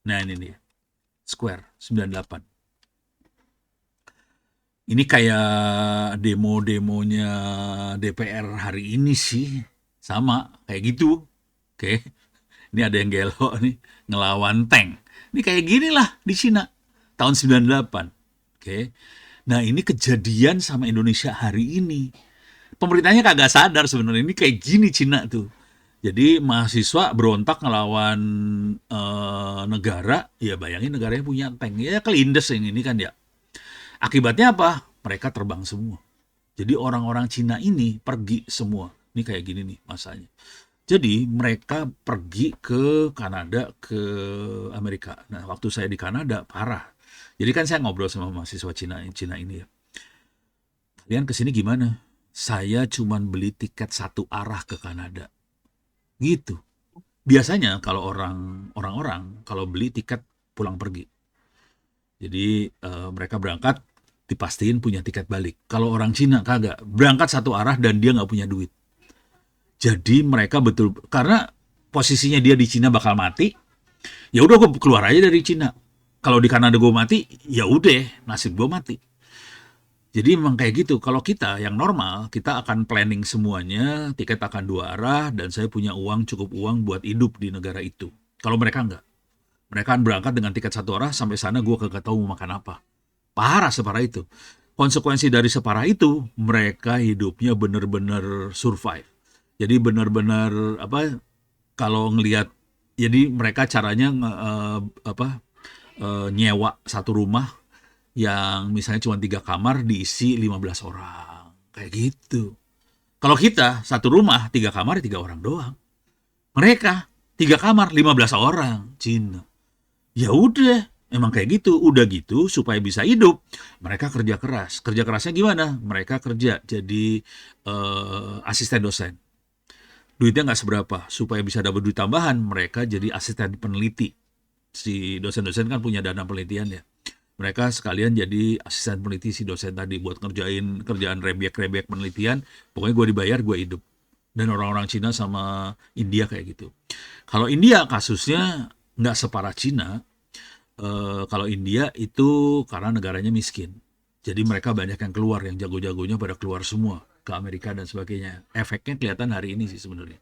Nah ini nih, Square 98. Ini kayak demo-demonya DPR hari ini sih. Sama, kayak gitu. Oke. Ini ada yang gelo nih, ngelawan tank. Ini kayak gini lah di Cina. Tahun 98. Oke. Nah ini kejadian sama Indonesia hari ini. Pemerintahnya kagak sadar sebenarnya ini kayak gini Cina tuh. Jadi mahasiswa berontak ngelawan negara, ya bayangin negaranya punya tank. Ya kelindes yang ini kan ya. Akibatnya apa? Mereka terbang semua. Jadi orang-orang Cina ini pergi semua. Ini kayak gini nih masanya. Jadi mereka pergi ke Kanada, ke Amerika. Nah waktu saya di Kanada parah. Jadi kan saya ngobrol sama mahasiswa Cina ini ya. Kalian kesini gimana? Saya cuman beli tiket satu arah ke Kanada. Gitu. Biasanya kalau orang-orang kalau beli tiket pulang pergi. Jadi mereka berangkat dipastiin punya tiket balik. Kalau orang Cina kagak, berangkat satu arah dan dia nggak punya duit. Jadi mereka betul karena posisinya dia di Cina bakal mati, ya udah gue keluar aja dari Cina. Kalau di Kanada gue mati, ya udah nasib gue mati. Jadi memang kayak gitu. Kalau kita yang normal, kita akan planning semuanya, tiket akan dua arah, dan saya punya uang, cukup uang buat hidup di negara itu. Kalau mereka enggak. Mereka akan berangkat dengan tiket satu arah, sampai sana gue kagak tahu mau makan apa. Parah separah itu. Konsekuensi dari separah itu, mereka hidupnya benar-benar survive. Jadi benar-benar apa? Kalau ngelihat, jadi mereka caranya nyewa satu rumah yang misalnya cuma 3 kamar diisi 15 orang. Kayak gitu. Kalau kita satu rumah 3 kamar 3 orang doang. Mereka 3 kamar 15 orang. Cina. Ya udah, emang kayak gitu. Udah gitu supaya bisa hidup. Mereka kerja keras. Kerja kerasnya gimana? Mereka kerja jadi asisten dosen. Duitnya nggak seberapa. Supaya bisa dapat duit tambahan, mereka jadi asisten peneliti. Si dosen-dosen kan punya dana penelitian ya. Mereka sekalian jadi asisten peneliti si dosen tadi buat ngerjain kerjaan rebek-rebek penelitian. Pokoknya gue dibayar, gue hidup. Dan orang-orang Cina sama India kayak gitu. Kalau India kasusnya nggak separah Cina. Kalau India itu karena negaranya miskin. Jadi mereka banyak yang keluar, yang jago-jagonya pada keluar semua ke Amerika dan sebagainya. Efeknya kelihatan hari ini sih sebenarnya.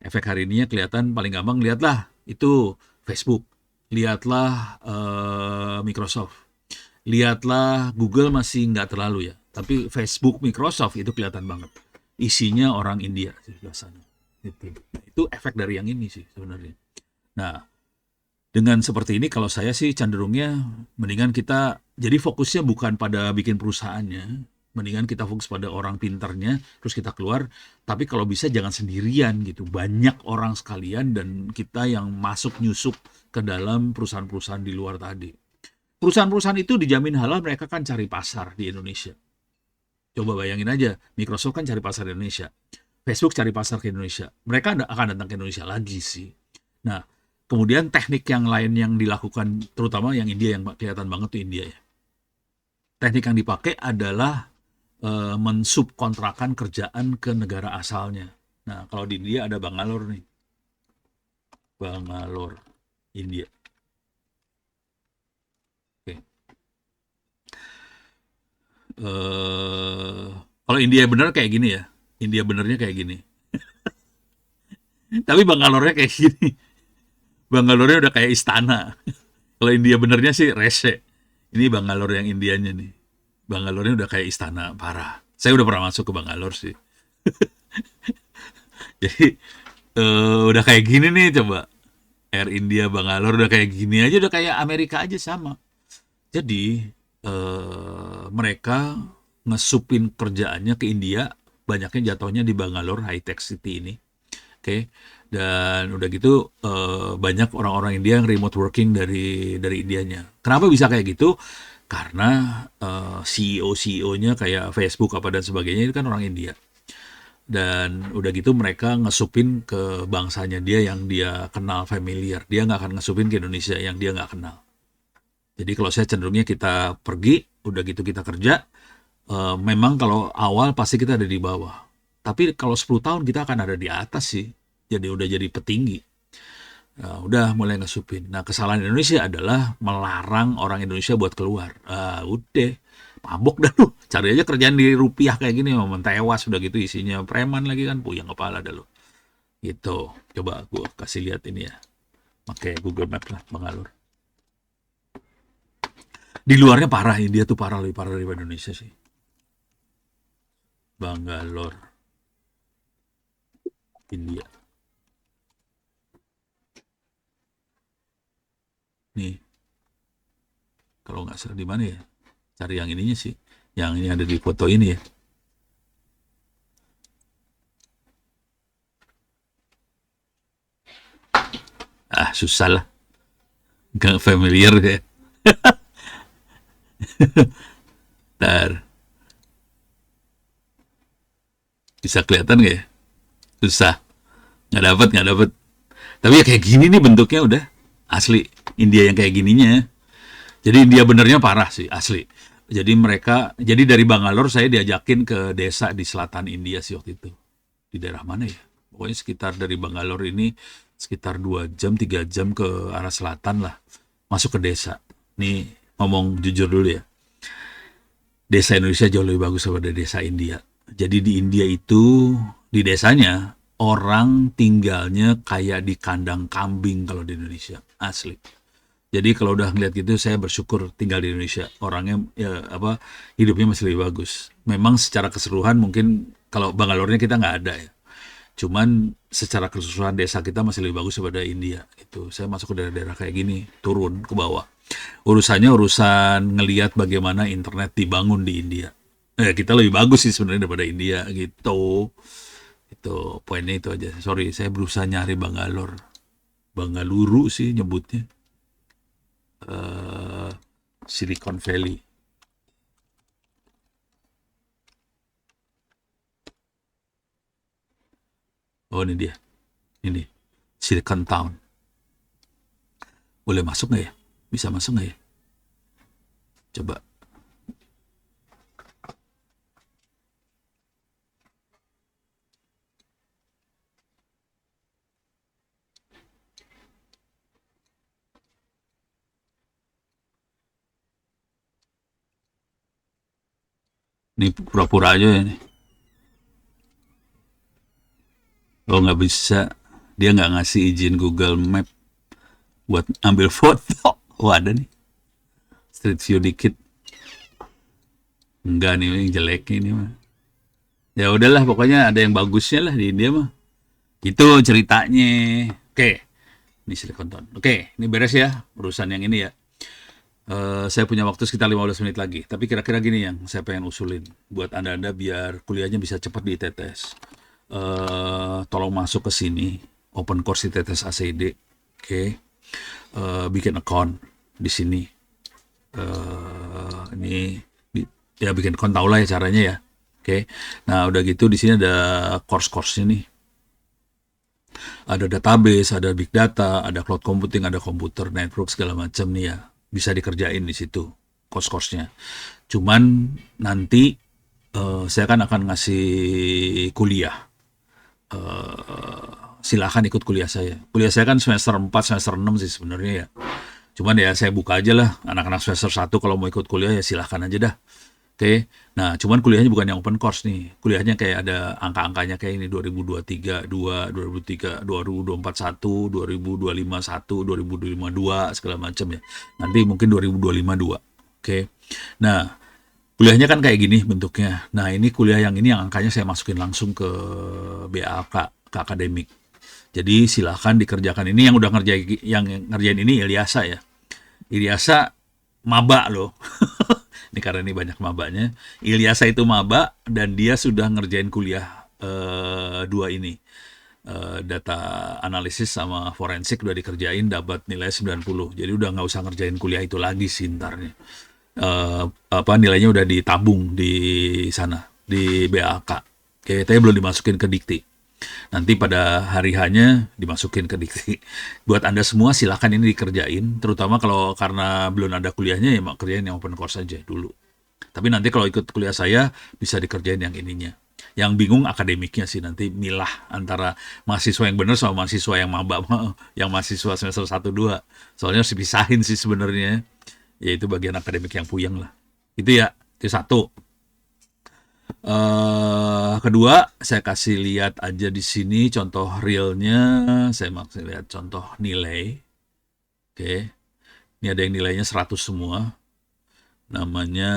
Efek hari ininya kelihatan paling gampang, lihatlah itu Facebook, lihatlah Microsoft, lihatlah Google masih nggak terlalu ya, tapi Facebook, Microsoft itu kelihatan banget. Isinya orang India di sebelah sana. Itu efek dari yang ini sih sebenarnya. Nah, dengan seperti ini kalau saya sih cenderungnya mendingan kita jadi fokusnya bukan pada bikin perusahaannya, mendingan kita fokus pada orang pinternya, terus kita keluar. Tapi kalau bisa jangan sendirian gitu, banyak orang sekalian dan kita yang masuk nyusup ke dalam perusahaan-perusahaan di luar tadi. Perusahaan-perusahaan itu dijamin halal, mereka kan cari pasar di Indonesia. Coba bayangin aja, Microsoft kan cari pasar di Indonesia, Facebook cari pasar ke Indonesia, mereka akan datang ke Indonesia lagi sih. Nah, kemudian teknik yang lain yang dilakukan, terutama yang India, yang kelihatan banget tuh India ya. Teknik yang dipakai adalah mensubkontrakan kerjaan ke negara asalnya. Nah, kalau di India ada Bangalore nih. Bangalore, India. Oke. Kalau India bener kayak gini ya. India benernya kayak gini. Tapi Bangalore-nya kayak gini. Bangalore-nya udah kayak istana. Kalau India benernya sih rese. Ini Bangalore yang Indianya nih. Bangalore-nya udah kayak istana, parah. Saya udah pernah masuk ke Bangalore sih. Jadi udah kayak gini nih coba. Air India Bangalore udah kayak gini aja, udah kayak Amerika aja sama. Jadi mereka ngesupin kerjaannya ke India, banyaknya jatuhnya di Bangalore High Tech City ini. Oke. Dan udah gitu banyak orang-orang India yang remote working dari Indianya. Kenapa bisa kayak gitu? Karena CEO-nya kayak Facebook apa dan sebagainya itu kan orang India. Dan udah gitu mereka ngesupin ke bangsanya dia yang dia kenal familiar. Dia nggak akan ngesupin ke Indonesia yang dia nggak kenal. Jadi kalau saya cenderungnya kita pergi, udah gitu kita kerja. Memang kalau awal pasti kita ada di bawah. Tapi kalau 10 tahun kita akan ada di atas sih. Jadi udah jadi petinggi. Nah, udah mulai ngesupin. Nah, kesalahan Indonesia adalah melarang orang Indonesia buat keluar. Udah, mabok dah lu. Cari aja kerjaan di rupiah kayak gini, mau tewas udah gitu isinya preman lagi kan, puyeng kepala dah lu. Gitu. Coba gua kasih lihat ini ya. Pakai Google Maps lah, Bangalore. Di luarnya parah, India tuh parah, lebih parah daripada Indonesia sih. Bangalore, India. Nih, kalau nggak salah di mana ya? Cari yang ininya sih. Yang ini ada di foto ini ya. Susah lah. Nggak familiar ya. Ntar. Bisa kelihatan nggak ya? Susah. Nggak dapet. Tapi ya kayak gini nih bentuknya udah. Asli. India yang kayak gininya. Jadi India benernya parah sih, asli. Jadi dari Bangalore saya diajakin ke desa di selatan India sih waktu itu. Di daerah mana ya? Pokoknya sekitar dari Bangalore ini sekitar 2 jam, 3 jam ke arah selatan lah. Masuk ke desa. Nih ngomong jujur dulu ya. Desa Indonesia jauh lebih bagus daripada desa India. Jadi di India itu, di desanya, orang tinggalnya kayak di kandang kambing kalau di Indonesia. Asli. Jadi kalau udah ngeliat gitu saya bersyukur tinggal di Indonesia. Orangnya hidupnya masih lebih bagus. Memang secara keseluruhan mungkin kalau Bangalore-nya kita nggak ada ya. Cuman secara keseluruhan desa kita masih lebih bagus daripada India. Itu saya masuk ke daerah-daerah kayak gini, turun ke bawah. Urusannya urusan ngelihat bagaimana internet dibangun di India. Kita lebih bagus sih sebenarnya daripada India gitu. Itu poinnya itu aja. Sorry, saya berusaha nyari Bangaluru sih nyebutnya. Eh, Silicon Valley. Oh, ini dia. Ini Silicon Town. Boleh masuk nggak ya? Bisa masuk nggak ya? Coba. Ini pura-pura aja ya nih. Oh, nggak bisa. Dia nggak ngasih izin Google Map buat ambil foto. Oh, ada nih. Street view dikit. Enggak nih, ini jelek ini mah. Ya udahlah, pokoknya ada yang bagusnya lah di India mah. Itu ceritanya. Oke, ini Silicon Town. Oke, ini beres ya urusan yang ini ya. Saya punya waktu sekitar 15 menit lagi. Tapi kira-kira gini yang saya pengen usulin buat anda-anda biar kuliahnya bisa cepat di ITTS. Tolong masuk ke sini, open course ITTS ACD. Oke. Bikin account di sini. Ini ya bikin account, tau lah ya caranya ya. Oke. Nah, udah gitu di sini ada course-course-nya nih. Ada database, ada big data, ada cloud computing, ada komputer, network segala macam nih ya. Bisa dikerjain di situ course-course-nya. Cuman nanti saya kan akan ngasih kuliah. Silahkan ikut kuliah saya. Kuliah saya kan semester 4, semester 6 sih sebenarnya ya. Cuman ya saya buka aja lah, anak-anak semester 1 kalau mau ikut kuliah ya silahkan aja dah. Oke. Nah, cuman kuliahnya bukan yang open course nih. Kuliahnya kayak ada angka-angkanya kayak ini 2023 2, 2003 2024 1, 2025 1, 2025 2 segala macam ya. Nanti mungkin 2025 2. Oke. Nah, kuliahnya kan kayak gini bentuknya. Nah, ini kuliah yang ini yang angkanya saya masukin langsung ke BAK, ke akademik. Jadi silahkan dikerjakan. Ini yang ngerjain ini Ilyasa ya. Ilyasa maba loh. Ini karena ini banyak mabanya. Ilyasa itu maba dan dia sudah ngerjain kuliah dua ini. Data analisis sama forensik udah dikerjain, dapat nilai 90. Jadi udah nggak usah ngerjain kuliah itu lagi sih ntarnya. Nilainya udah ditabung di sana di BAK. Oke, tapi belum dimasukin ke Dikti. Nanti pada hari hanya dimasukin ke Dikti. Buat Anda semua silakan ini dikerjain, terutama kalau karena belum ada kuliahnya ya kerjain yang open course aja dulu. Tapi nanti kalau ikut kuliah saya bisa dikerjain yang ininya. Yang bingung akademiknya sih, nanti milah antara mahasiswa yang benar sama mahasiswa yang maba, yang mahasiswa semester 1 2. Soalnya harus dipisahin sih sebenarnya. Yaitu bagian akademik yang puyeng lah. Itu ya, itu satu. Kedua, saya kasih lihat aja di sini contoh realnya. Saya maksud lihat contoh nilai. Oke. Ini ada yang nilainya 100 semua. Namanya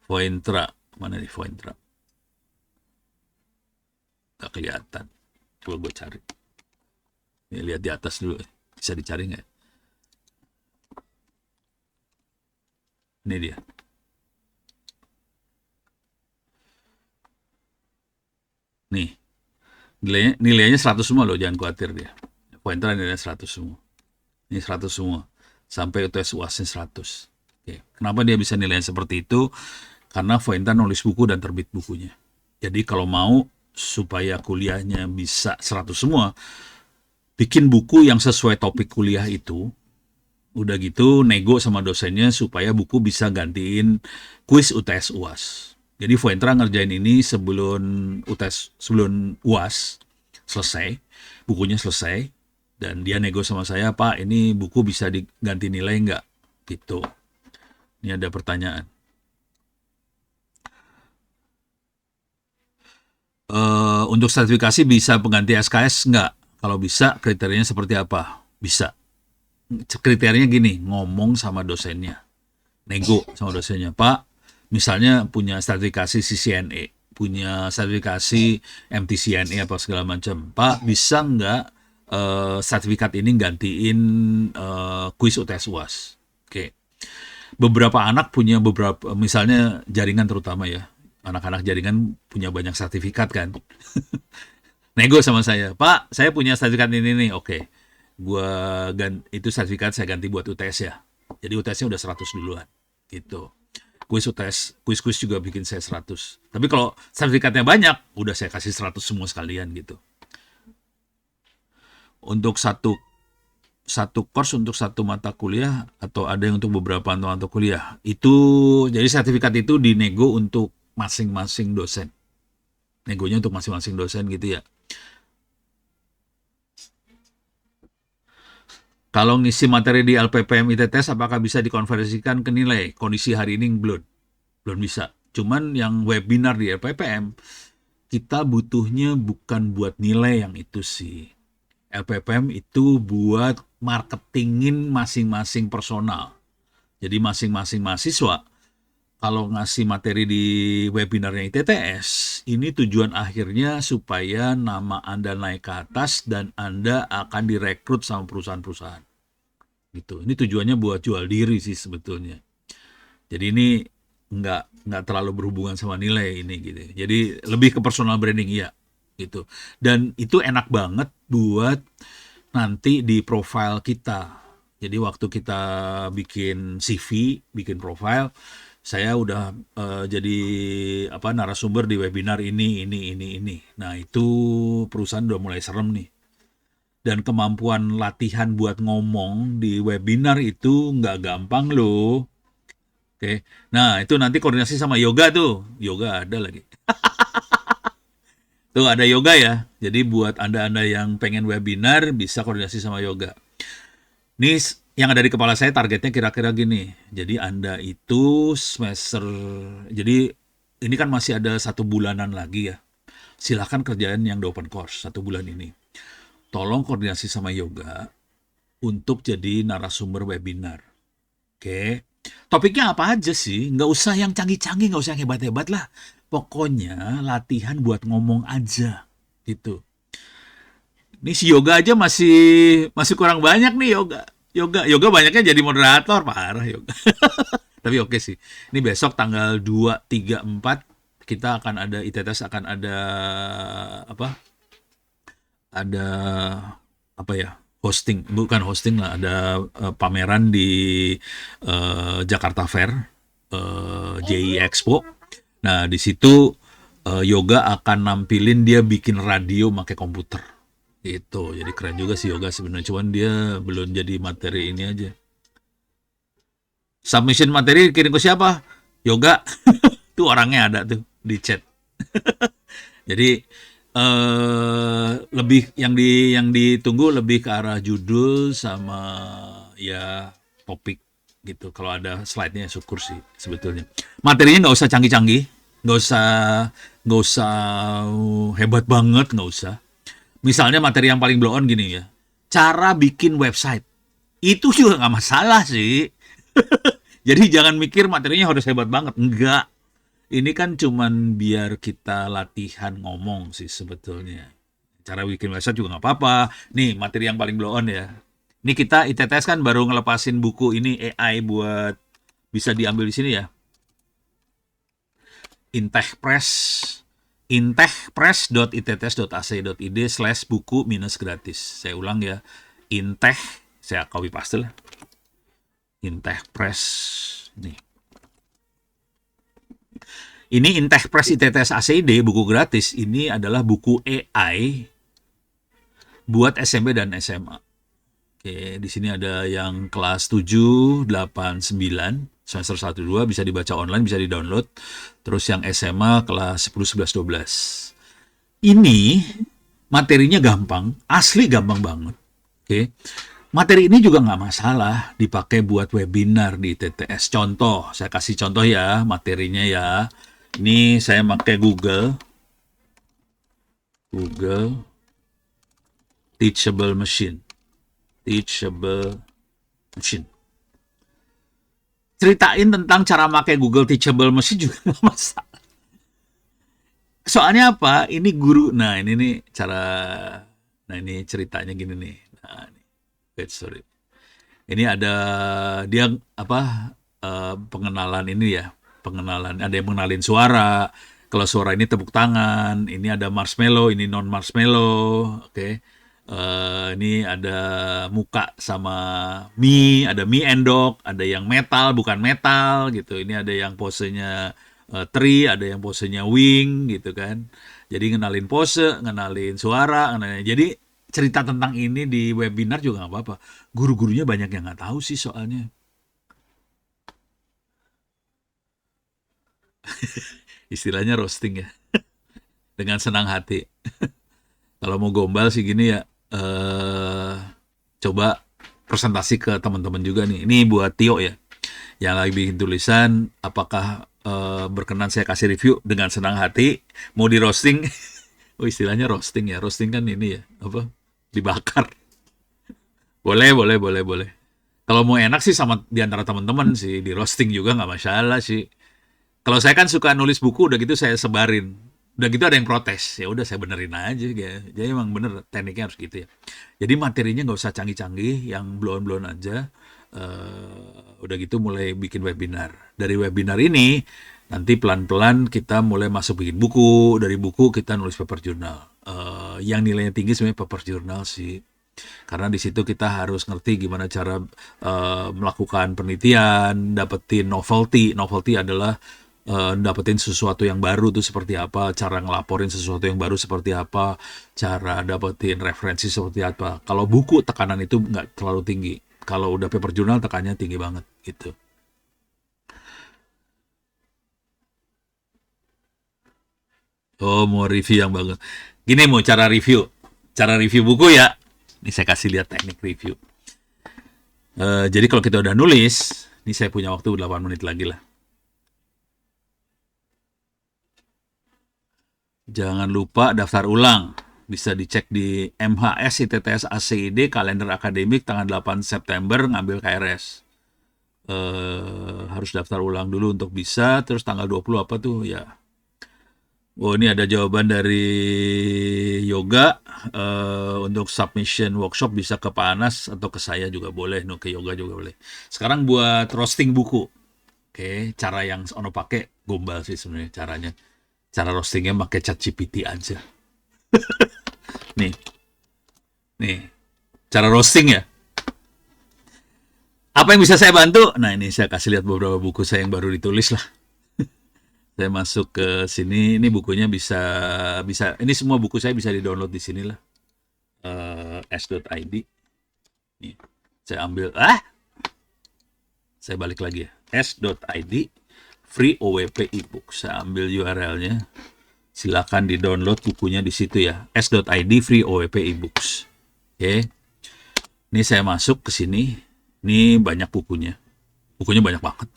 Voentra. Mana nih Voentra? Gak kelihatan. Coba gue cari. Ini lihat di atas dulu. Bisa dicari nggak? Ini dia. Nih. Nilainya 100 semua loh, jangan khawatir dia. Pointer nilainya 100 semua. Ini 100 semua. Sampai UTS UASnya 100. Oke. Kenapa dia bisa nilainya seperti itu? Karena Vointa nulis buku dan terbit bukunya. Jadi kalau mau supaya kuliahnya bisa 100 semua, bikin buku yang sesuai topik kuliah itu. Udah gitu nego sama dosennya supaya buku bisa gantiin kuis UTS UAS. Jadi Voentra ngerjain ini sebelum UAS selesai, bukunya selesai, dan dia nego sama saya, Pak, ini buku bisa diganti nilai nggak? Gitu. Ini ada pertanyaan. Untuk sertifikasi bisa pengganti SKS nggak? Kalau bisa, kriterianya seperti apa? Bisa. Kriterianya gini, ngomong sama dosennya, nego sama dosennya, Pak, misalnya punya sertifikasi CCNA, punya sertifikasi MTCNA apa segala macam, Pak, bisa nggak sertifikat ini gantiin kuis UTS UAS. Oke. Beberapa anak punya beberapa, misalnya jaringan terutama ya, anak-anak jaringan punya banyak sertifikat kan. Nego sama saya, Pak, saya punya sertifikat ini nih, oke. Itu sertifikat saya ganti buat UTS ya. Jadi UTS-nya udah 100 duluan, gitu. Kuis UTS, kuis-kuis juga bikin saya 100. Tapi kalau sertifikatnya banyak, udah saya kasih 100 semua sekalian gitu. Untuk satu course untuk satu mata kuliah atau ada yang untuk beberapa mata kuliah. Itu jadi sertifikat itu dinego untuk masing-masing dosen. Negonya untuk masing-masing dosen gitu ya. Kalau ngisi materi di LPPM ITTS apakah bisa dikonversikan ke nilai? Kondisi hari ini belum bisa. Cuman yang webinar di LPPM kita butuhnya bukan buat nilai yang itu sih. LPPM itu buat marketingin masing-masing personal. Jadi masing-masing mahasiswa kalau ngasih materi di webinarnya ITTS, ini tujuan akhirnya supaya nama Anda naik ke atas dan Anda akan direkrut sama perusahaan-perusahaan. Gitu. Ini tujuannya buat jual diri sih sebetulnya. Jadi ini nggak terlalu berhubungan sama nilai ini gitu. Jadi lebih ke personal branding ya gitu. Dan itu enak banget buat nanti di profile kita. Jadi waktu kita bikin CV, bikin profile, saya udah jadi narasumber di webinar ini. Nah, itu perusahaan udah mulai serem nih. Dan kemampuan latihan buat ngomong di webinar itu nggak gampang loh. Oke. Nah, itu nanti koordinasi sama yoga tuh. Yoga ada lagi. Tuh ada yoga ya. Jadi buat Anda-Anda yang pengen webinar bisa koordinasi sama yoga. Ini yang ada di kepala saya targetnya kira-kira gini. Jadi Anda itu semester, jadi ini kan masih ada 1 bulanan lagi ya. Silahkan kerjain yang di open course 1 bulan ini. Tolong koordinasi sama yoga untuk jadi narasumber webinar. Oke. Topiknya apa aja sih? Nggak usah yang canggih-canggih, nggak usah yang hebat-hebat lah. Pokoknya latihan buat ngomong aja gitu. Ini si yoga aja masih kurang banyak nih yoga banyaknya jadi moderator, parah yoga. Tapi oke sih. Ini besok tanggal 2, 3, 4 kita akan ada ITTS akan ada bukan hosting lah, ada pameran di Jakarta Fair, JI Expo. Nah, di situ yoga akan nampilin dia bikin radio pakai komputer. Gitu. Jadi keren juga sih yoga sebenarnya, cuman dia belum jadi materi ini aja. Submission materi kirim ke siapa? Yoga. Tuh orangnya ada tuh di chat. Jadi lebih yang ditunggu lebih ke arah judul sama ya topik gitu. Kalau ada slide-nya syukur sih sebetulnya. Materinya nggak usah canggih-canggih, nggak usah hebat banget, nggak usah. Misalnya materi yang paling blow on gini ya, cara bikin website. Itu juga nggak masalah sih. Jadi jangan mikir materinya harus hebat banget, enggak. Ini kan cuman biar kita latihan ngomong sih sebetulnya. Cara bikin website juga nggak apa-apa. Nih materi yang paling blow on ya. Ini kita ITTS kan baru ngelepasin buku ini AI buat bisa diambil di sini ya. intechpress.itts.ac.id/buku-gratis. Saya ulang ya. Intech, saya copy paste lah. Intechpress. Nih. Ini Intechpress ITTS ACID, buku gratis. Ini adalah buku AI buat SMP dan SMA. Oke, di sini ada yang kelas 7, 8, 9, semester 1, 2 bisa dibaca online, bisa di-download. Terus yang SMA kelas 10, 11, 12. Ini materinya gampang, asli gampang banget. Oke. Materi ini juga nggak masalah dipakai buat webinar di ITTS. Contoh, saya kasih contoh ya materinya ya. Ini saya pakai Google Teachable Machine. Ceritain tentang cara pakai Google Teachable Machine juga nggak masalah. Soalnya apa? Ini guru. Nah, ini nih cara Nah, ini ceritanya gini nih. Nah, ini, wait, sorry. Ini ada dia apa pengenalan ini ya, pengenalan ada yang mengenalin suara. Kalau suara ini tepuk tangan, ini ada marshmallow, ini non marshmallow, oke. Ini ada muka sama mie, ada mie endok, ada yang metal bukan metal gitu. Ini ada yang posenya tree, ada yang posenya wing gitu kan. Jadi ngenalin pose, ngenalin suara, jadi cerita tentang ini di webinar juga nggak apa-apa. Guru-gurunya banyak yang nggak tahu sih soalnya. Istilahnya roasting ya, dengan senang hati. Kalau mau gombal sih gini ya, coba presentasi ke teman-teman juga nih. Ini buat Tio ya, yang lagi bikin tulisan, apakah berkenan saya kasih review dengan senang hati, mau di roasting. Oh, istilahnya roasting ya, roasting kan ini ya, apa, dibakar. Boleh, boleh, boleh, boleh. Kalau mau enak sih sama di antara teman-teman sih, di roasting juga nggak masalah sih. Kalau saya kan suka nulis buku, udah gitu saya sebarin. Udah gitu ada yang protes, ya udah saya benerin aja. Jadi emang bener tekniknya harus gitu ya. Jadi materinya nggak usah canggih-canggih, yang blown-blown aja. Udah gitu mulai bikin webinar. Dari webinar ini, nanti pelan-pelan kita mulai masuk bikin buku. Dari buku kita nulis paper journal. Yang nilainya tinggi sebenarnya paper journal sih. Karena di situ kita harus ngerti gimana cara melakukan penelitian, dapetin novelty. Novelty adalah dapetin sesuatu yang baru tuh seperti apa, cara ngelaporin sesuatu yang baru seperti apa, cara dapetin referensi seperti apa. Kalau buku tekanan itu nggak terlalu tinggi. Kalau udah paper journal tekanannya tinggi banget gitu. Oh, mau review yang bagus. Gini mau cara review. Cara review buku ya. Ini saya kasih lihat teknik review. Jadi kalau kita udah nulis, ini saya punya waktu 8 menit lagi lah. Jangan lupa daftar ulang. Bisa dicek di MHS ITTS ACID kalender akademik tanggal 8 September ngambil KRS. Harus daftar ulang dulu untuk bisa, terus tanggal 20 apa tuh ya. Oh, ini ada jawaban dari Yoga. Untuk submission workshop bisa ke Pak Anas atau ke saya juga boleh, no, ke Yoga juga boleh. Sekarang buat roasting buku. Oke, cara yang ono pakai gombal sih sebenarnya caranya. Cara roastingnya pakai ChatGPT aja. Nih, nih, cara roasting ya. Apa yang bisa saya bantu? Nah, ini saya kasih lihat beberapa buku saya yang baru ditulis lah. Saya masuk ke sini, ini bukunya bisa bisa ini semua buku saya bisa di-download di sini lah. S.id. Nih, saya ambil saya balik lagi ya. S.id free OWP ebook. Saya ambil URL-nya. Silakan di-download bukunya di situ ya. S.id free OWP ebooks. Oke. Ini saya masuk ke sini. Ini banyak bukunya. Bukunya banyak banget.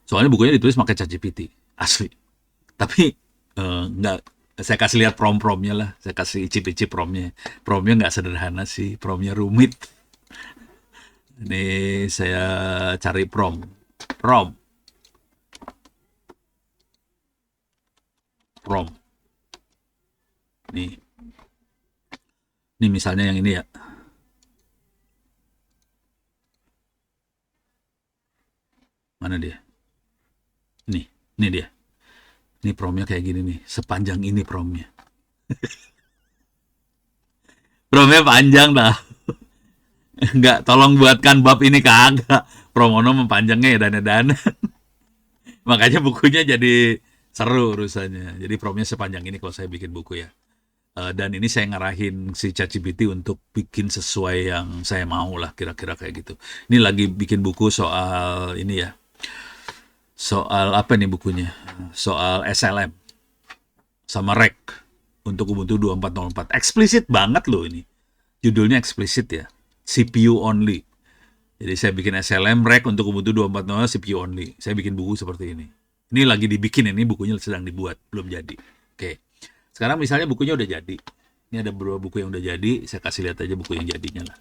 Soalnya bukunya ditulis pakai ChatGPT. Asli. Tapi nggak, saya kasih lihat prom-promnya lah. Saya kasih icip-icip promnya. Promnya nggak sederhana sih. Promnya rumit. Ini saya cari prom. Prom. Nih. Ini misalnya yang ini ya. Mana dia? Ini dia. Ini promnya kayak gini nih. Sepanjang ini promnya. Promnya panjang dah. Enggak, tolong buatkan bab ini kagak. Promono mempanjangnya ya dana-dana. Makanya bukunya jadi seru urusannya. Jadi promnya sepanjang ini kalau saya bikin buku ya. Dan ini saya ngarahin si ChatGPT untuk bikin sesuai yang saya mau lah, kira-kira kayak gitu. Ini lagi bikin buku soal ini ya. Soal apa nih bukunya? Soal SLM sama REC untuk Ubuntu 24.04. Eksplisit banget loh ini. Judulnya eksplisit ya. CPU only. Jadi saya bikin SLM REC untuk Ubuntu 24.04 CPU only. Saya bikin buku seperti ini. Ini lagi dibikin, ini bukunya sedang dibuat, belum jadi. Oke. Sekarang misalnya bukunya udah jadi. Ini ada beberapa buku yang udah jadi, saya kasih lihat aja buku yang jadinya lah.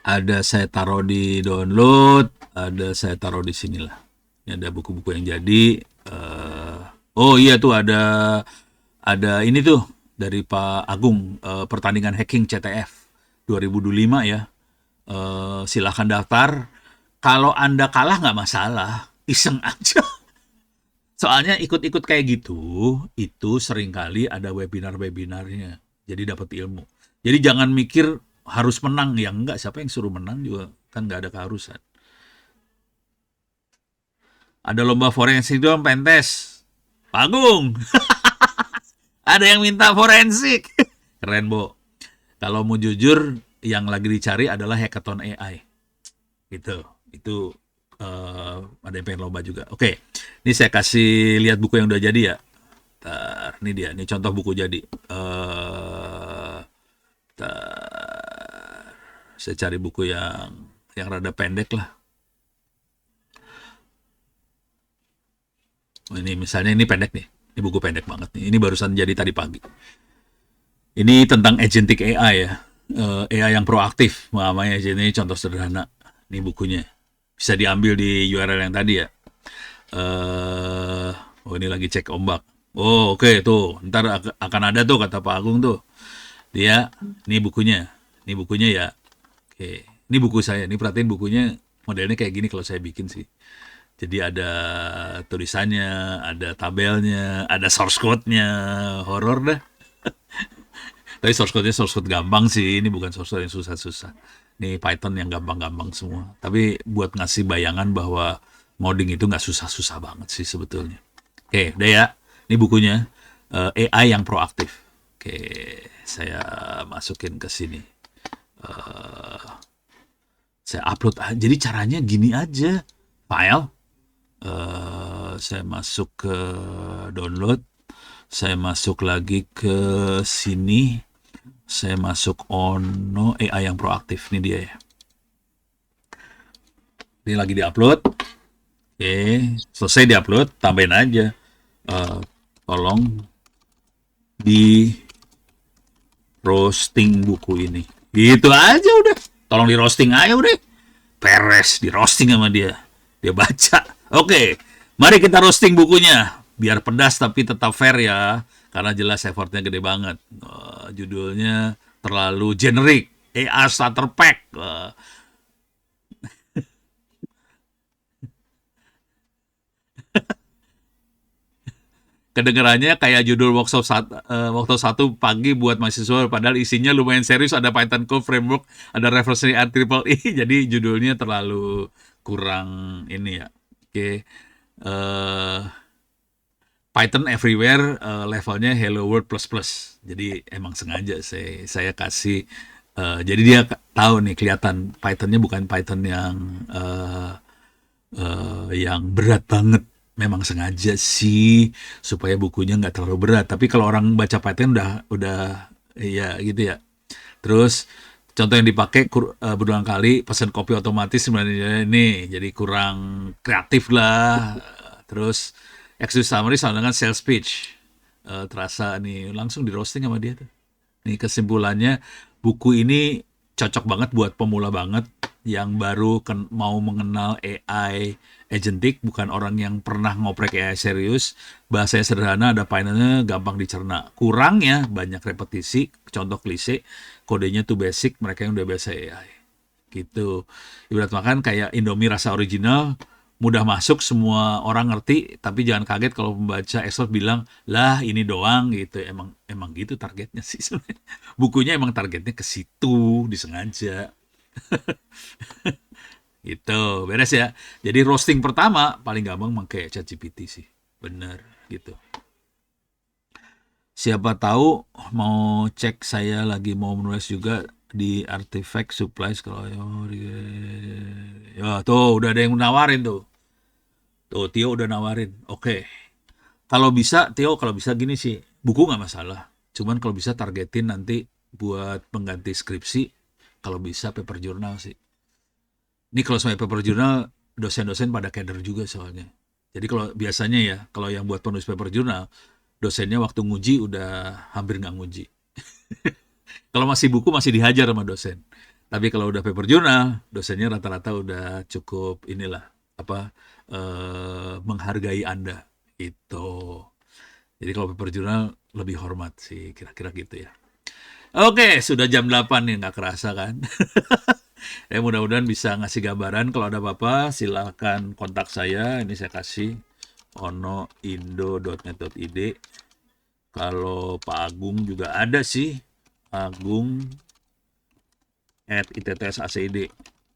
Ada saya taruh di download, ada saya taruh di sini lah. Ini ada buku-buku yang jadi. Oh iya tuh ada ini tuh dari Pak Agung, pertandingan hacking CTF 2025 ya. Silahkan daftar. Kalau Anda kalah nggak masalah, iseng aja. Soalnya ikut-ikut kayak gitu, itu seringkali ada webinar-webinarnya. Jadi dapat ilmu. Jadi jangan mikir harus menang. Ya enggak, siapa yang suruh menang juga. Kan nggak ada keharusan. Ada lomba forensik dong, Pentes. Pak Agung, ada yang minta forensik. Keren, Bo. Kalau mau jujur, yang lagi dicari adalah hackathon AI. Itu ada yang pengen lomba juga. Oke, ini saya kasih lihat buku yang udah jadi ya. Bentar, ini dia, ini contoh buku jadi. Bentar, saya cari buku yang rada pendek lah. Ini misalnya ini pendek nih. Ini buku pendek banget nih. Ini barusan jadi tadi pagi. Ini tentang agentic AI ya. AI yang proaktif. Namanya ini contoh sederhana. Ini bukunya. Bisa diambil di URL yang tadi ya. Oh ini lagi cek ombak. Oh oke tuh. Ntar akan ada tuh kata Pak Agung tuh. Dia, ini bukunya. Ini bukunya ya. Oke. Ini buku saya. Ini perhatiin bukunya modelnya kayak gini kalau saya bikin sih. Jadi ada tulisannya, ada tabelnya, ada source code-nya, horor dah. Tapi source code gampang sih, ini bukan source code yang susah-susah. Ini Python yang gampang-gampang semua. Tapi buat ngasih bayangan bahwa ngoding itu nggak susah-susah banget sih sebetulnya. Oke, udah ya. Ini bukunya, AI yang proaktif. Oke, saya masukin ke sini. Saya upload. Jadi caranya gini aja. File, saya masuk ke download, saya masuk lagi ke sini, saya masuk Ono AI yang proaktif. Ini dia ya. Ini lagi diupload. Oke, selesai diupload, tambahin aja. Tolong di roasting buku ini. Gitu aja udah. Tolong di roasting aja udah. Peres, di roasting sama dia. Dia baca. Oke, mari kita roasting bukunya. Biar pedas tapi tetap fair ya. Karena jelas effortnya gede banget. Judulnya terlalu generik. AI Starter Pack. Kedengarannya kayak judul workshop 1 pagi buat mahasiswa. Padahal isinya lumayan serius. Ada Python Code Framework. Ada referensi IEEE. Jadi judulnya terlalu kurang ini ya. Oke. Python everywhere, levelnya Hello World plus plus. Jadi emang sengaja saya kasih. Jadi dia tahu nih, kelihatan Pythonnya bukan Python yang berat banget. Memang sengaja sih supaya bukunya nggak terlalu berat. Tapi kalau orang baca Python udah ya gitu ya. Terus contoh yang dipakai berulang kali, pesan kopi otomatis sebenarnya ini jadi kurang kreatif lah. Terus executive summary sama dengan sales pitch. Terasa nih langsung di roasting sama dia tuh. Nih kesimpulannya, buku ini cocok banget buat pemula banget yang baru mau mengenal AI agentic, bukan orang yang pernah ngoprek AI serius. Bahasanya sederhana, ada Python-nya, gampang dicerna. Kurangnya banyak repetisi, contoh klise, kodenya tuh basic, mereka yang udah biasa AI. Gitu. Ibarat makan kayak Indomie rasa original, mudah masuk, semua orang ngerti, tapi jangan kaget kalau pembaca expert bilang, lah ini doang gitu. Emang gitu targetnya sih sebenarnya. Bukunya emang targetnya ke situ, disengaja. Gitu, beres ya. Jadi roasting pertama paling gampang pakai ChatGPT sih. Bener gitu. Siapa tahu mau cek, saya lagi mau menulis juga di Artifact Supplies kalau ya tuh udah ada yang nawarin tuh. Tuh Tio udah nawarin. Oke. Kalau bisa gini sih, buku nggak masalah. Cuman kalau bisa targetin nanti buat pengganti skripsi, kalau bisa paper jurnal sih. Ini kalau sampai paper jurnal, dosen-dosen pada keder juga soalnya. Jadi kalau biasanya ya, kalau yang buat penulis paper jurnal, dosennya waktu nguji udah hampir nggak nguji. Kalau masih buku masih dihajar sama dosen. Tapi kalau udah paper jurnal, dosennya rata-rata udah cukup inilah apa menghargai Anda itu. Jadi kalau paper jurnal lebih hormat sih, kira-kira gitu ya. Oke, sudah jam 8 nih, nggak kerasa kan? Mudah-mudahan bisa ngasih gambaran. Kalau ada apa-apa, silahkan kontak saya. Ini saya kasih ono.indo.net.id. Kalau Pak Agung juga ada sih, agung@ittsaCid.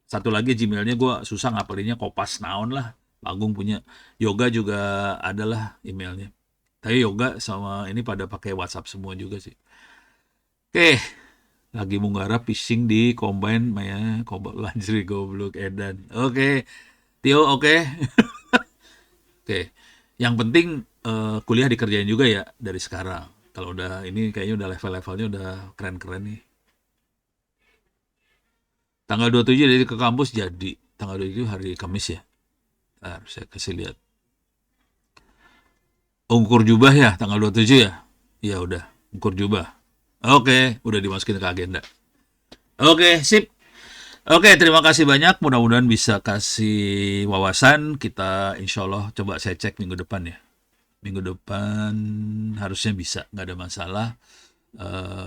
Satu lagi Gmailnya gue susah ngapalinnya, Kopas Naon lah. Pak Agung punya. Yoga juga adalah emailnya. Tapi Yoga sama ini pada pakai WhatsApp semua juga sih. Oke, lagi menggarap fishing di combine Maya, kobak lanjri goblok edan. Oke, Tio oke. Oke. Yang penting kuliah dikerjain juga ya dari sekarang. Kalau udah ini kayaknya udah level-levelnya udah keren-keren nih. Tanggal 27 jadi ke kampus jadi. Tanggal 27 hari Kamis ya. Ntar saya kasih lihat. Oh, ukur jubah ya tanggal 27 ya? Ya udah, ukur jubah. Oke, udah dimasukin ke agenda. Oke, sip. Oke, terima kasih banyak. Mudah-mudahan bisa kasih wawasan. Kita insya Allah coba saya cek minggu depan ya. Minggu depan harusnya bisa, nggak ada masalah.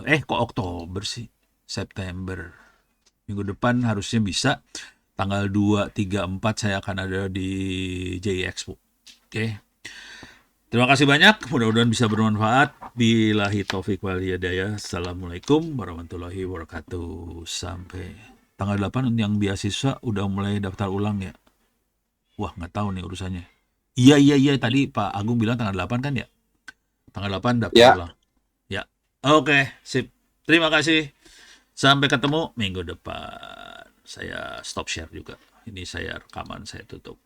Kok Oktober sih? September. Minggu depan harusnya bisa. Tanggal 2, 3, 4 saya akan ada di JI Expo. Oke. Terima kasih banyak. Mudah-mudahan bisa bermanfaat. Billahi taufik wal hidayah. Assalamualaikum warahmatullahi wabarakatuh. Sampai tanggal 8 yang beasiswa udah mulai daftar ulang ya. Wah, nggak tahu nih urusannya. Iya. Tadi Pak Agung bilang tanggal 8 kan ya? Tanggal 8 daftar
Ya,
ulang. Ya. Oke, sip. Terima kasih. Sampai ketemu minggu depan. Saya stop share juga. Ini saya rekaman, saya tutup.